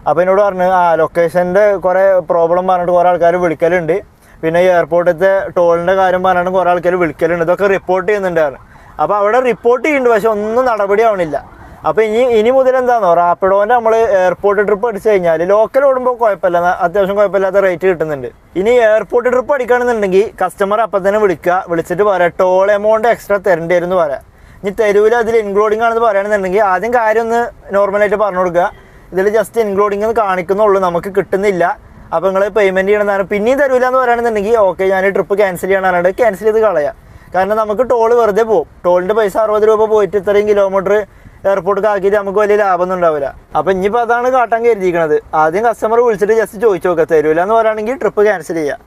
A: അപ്പോൾ എന്നോട് പറഞ്ഞു ലൊക്കേഷൻ്റെ കുറേ പ്രോബ്ലം പറഞ്ഞിട്ട് കുറേ ആൾക്കാർ വിളിക്കലുണ്ട്. പിന്നെ എയർപോർട്ടിലത്തെ ടോളിൻ്റെ കാര്യം പറഞ്ഞിട്ട് കുറേ ആൾക്കാർ വിളിക്കലുണ്ട്, ഇതൊക്കെ റിപ്പോർട്ട് ചെയ്യുന്നുണ്ടായിരുന്നു. അപ്പോൾ അവിടെ റിപ്പോർട്ട് ചെയ്യുന്നുണ്ട് പക്ഷെ ഒന്നും നടപടി ആവണില്ല. അപ്പോൾ ഇനി മുതൽ എന്താണെന്നോ റാപ്പിഡോൻ്റെ നമ്മൾ എയർപോർട്ട് ട്രിപ്പ് അടിച്ചു കഴിഞ്ഞാൽ ലോക്കൽ ഓടുമ്പോൾ കുഴപ്പമില്ല, അത്യാവശ്യം കുഴപ്പമില്ലാത്ത റേറ്റ് കിട്ടുന്നുണ്ട്. ഇനി എയർപോർട്ട് ട്രിപ്പ് അടിക്കുകയാണെന്നുണ്ടെങ്കിൽ കസ്റ്റമർ അപ്പം തന്നെ വിളിച്ചിട്ട് പറയാം ടോൾ എമൗണ്ട് എക്സ്ട്രാ തരേണ്ടി വരും എന്ന് പറയാം. ഇനി തരൂല അതിൽ ഇൻക്ലൂഡിങ് ആണെന്ന് പറയുകയാണെന്നുണ്ടെങ്കിൽ ആദ്യം കാര്യം ഒന്ന് നോർമലായിട്ട് പറഞ്ഞു കൊടുക്കുക, ഇതിൽ ജസ്റ്റ് ഇൻക്ലൂഡിങ് എന്ന് കാണിക്കുന്നുള്ളൂ, നമുക്ക് കിട്ടുന്നില്ല, അപ്പോൾ നിങ്ങൾ പേയ്മെൻറ്റ് ചെയ്യണമെന്നാണ്. പിന്നെയും തരൂല എന്ന് പറയുകയാണെന്നുണ്ടെങ്കിൽ ഓക്കെ ഞാൻ ട്രിപ്പ് ക്യാൻസൽ ചെയ്യണമെന്നാണ്, ക്യാൻസൽ ചെയ്ത് കളയാം. കാരണം നമുക്ക് ടോൾ വെറുതെ പോകും. ടോളിൻ്റെ പൈസ 60 രൂപ പോയിട്ട് ഇത്രയും കിലോമീറ്റർ എയർപോർട്ടിൽ ആക്കിയിട്ട് നമുക്ക് വലിയ ലാഭമൊന്നും ഉണ്ടാവില്ല. അപ്പോൾ ഇനിയിപ്പോൾ അതാണ് കാട്ടാൻ കരുതിയിരിക്കുന്നത്. ആദ്യം കസ്റ്റമർ വിളിച്ചിട്ട് ജസ്റ്റ് ചോദിച്ചു നോക്കുക, തരൂല എന്ന് പറയുകയാണെങ്കിൽ ട്രിപ്പ് ക്യാൻസൽ ചെയ്യുക.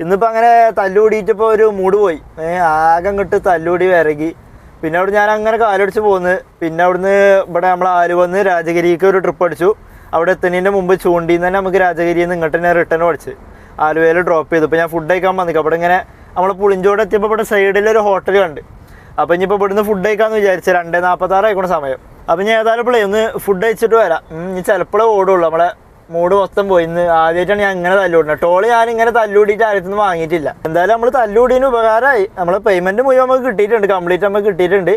A: ഇന്നിപ്പോൾ അങ്ങനെ തല്ലുകൂടിയിട്ട് ഇപ്പോൾ ഒരു മൂഡ് പോയി, ആകെ അങ്ങോട്ട് തല്ലുകൂടി വിരകി. പിന്നെ അവിടെ ഞാൻ അങ്ങനെ കാലടിച്ച് പോന്ന്. പിന്നെ അവിടുന്ന് ഇവിടെ നമ്മൾ ആലുവന്ന് രാജഗിരിക്ക് ഒരു ട്രിപ്പ് അടിച്ചു. അവിടെ എത്തുന്നതിൻ്റെ മുമ്പ് ചൂണ്ടിന്ന് തന്നെ നമുക്ക് രാജഗിരിയിൽ നിന്ന് ഇങ്ങോട്ട് തന്നെ റിട്ടേൺ പഠിച്ച് ആലുവയിൽ ഡ്രോപ്പ് ചെയ്തു. ഇപ്പോൾ ഞാൻ ഫുഡ് കഴിക്കാൻ വന്നിക്കാം. അവിടെ ഇങ്ങനെ നമ്മൾ പുളിഞ്ചോട് എത്തിയപ്പോൾ ഇവിടെ സൈഡിലൊരു ഹോട്ടൽ കണ്ട്. അപ്പോൾ ഇനിയിപ്പോൾ ഇവിടുന്ന് ഫുഡ് കഴിക്കാമെന്ന് വിചാരിച്ചു. 2:46 ആയിക്കോണ സമയം. അപ്പോൾ ഞാൻ ഏതായാലും ഇപ്പോഴേ ഒന്ന് ഫുഡ് കഴിച്ചിട്ട് വരാം. ഇനി ചിലപ്പോഴേ ഓടുള്ളൂ, നമ്മളെ മൂഡ് മൊത്തം പോയി. ഇന്ന് ആദ്യമായിട്ടാണ് ഞാൻ ഇങ്ങനെ തല്ലുകൂടുന്നത്. ടോള് ഞാനിങ്ങനെ തല്ലുകൂടിയിട്ട് ആരത്തുനിന്ന് വാങ്ങിയിട്ടില്ല. എന്തായാലും നമ്മൾ തല്ലുകൂടിയതിന് ഉപകാരമായി. നമ്മൾ പേയ്മെൻറ്റ് മുഴുവൻ നമുക്ക് കിട്ടിയിട്ടുണ്ട്, കംപ്ലീറ്റ് നമുക്ക് കിട്ടിയിട്ടുണ്ട്.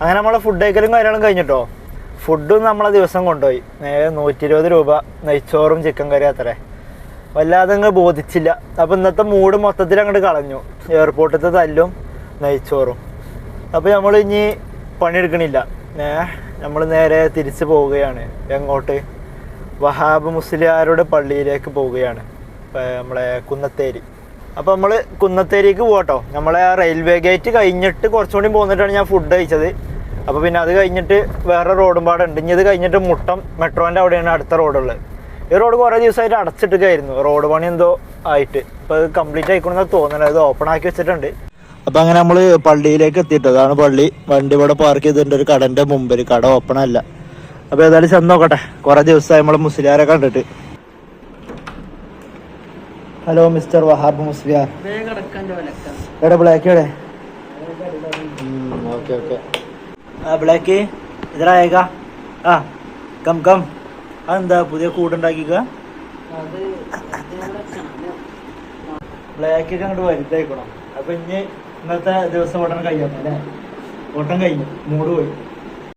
A: അങ്ങനെ നമ്മളെ ഫുഡ് കഴിക്കലും കാര്യങ്ങളും കഴിഞ്ഞിട്ടോ. ഫുഡും നമ്മളെ ദിവസം കൊണ്ടുപോയി 120 രൂപ നെയ്ച്ചോറും ചിക്കൻ കറി അത്രേ. വല്ലാതെ അങ്ങ് ബോധിച്ചില്ല. അപ്പോൾ ഇന്നത്തെ മൂഡ് മൊത്തത്തിൽ അങ്ങോട്ട് കളഞ്ഞു, എയർപോർട്ടിലത്തെ തല്ലും നെയ്ച്ചോറും. അപ്പോൾ നമ്മൾ ഇനി പണിയെടുക്കണില്ല, നമ്മൾ നേരെ തിരിച്ച് പോവുകയാണ്. എങ്ങോട്ട്? വഹാബ് മുസ്ലിയാരുടെ പള്ളിയിലേക്ക് പോവുകയാണ്, നമ്മളെ കുന്നത്തേരി. അപ്പോൾ നമ്മൾ കുന്നത്തേരിക്ക് പോകട്ടോ. നമ്മളെ റെയിൽവേ ഗേറ്റ് കഴിഞ്ഞിട്ട് കുറച്ചുകൂടി പോന്നിട്ടാണ് ഞാൻ ഫുഡ് കഴിച്ചത്. അപ്പോൾ പിന്നെ അത് കഴിഞ്ഞിട്ട് വേറെ റോഡും പാടുണ്ട്. ഇനി ഇത് കഴിഞ്ഞിട്ട് മുട്ടം മെട്രോൻ്റെ അവിടെയാണ് അടുത്ത റോഡുള്ളത്. ഈ റോഡ് കുറേ ദിവസമായിട്ട് അടച്ചിട്ടൊക്കെയായിരുന്നു, റോഡ് പണി എന്തോ ആയിട്ട്. ഇപ്പോൾ അത് കംപ്ലീറ്റ് ആയിക്കൊണ്ടെന്നാണ് തോന്നുന്നത്, അത് ഓപ്പൺ ആക്കി വെച്ചിട്ടുണ്ട്. അപ്പോൾ അങ്ങനെ നമ്മൾ പള്ളിയിലേക്ക് എത്തിയിട്ട്, അതാണ് പള്ളി. വണ്ടി ഇവിടെ പാർക്ക് ചെയ്തിട്ടുണ്ട് ഒരു കടൻ്റെ മുമ്പിൽ. കട ഓപ്പൺ അല്ല, അപ്പൊ ഏതായാലും ചെന്ന് നോക്കട്ടെ, കുറെ ദിവസമായി നമ്മളെ മുസ്ലിയാരെ കണ്ടിട്ട്. Hello mister Wahab Musliyar. എവിടെ ബ്ലാക്ക്? എവിടെ? Okay okay. ബ്ലാക്ക് ഇതായേക. ആ കം കം. അതെന്താ പുതിയ കൂടുണ്ടാക്കിക്ക? ബ്ലാക്ക് ഒക്കെ അങ്ങോട്ട് വലുതായിക്കണം. അപ്പൊ ഇനി ഇന്നത്തെ ദിവസം ഓട്ടം കഴിയാം അല്ലേ? ഓട്ടം കഴിഞ്ഞു, മൂട് പോയി.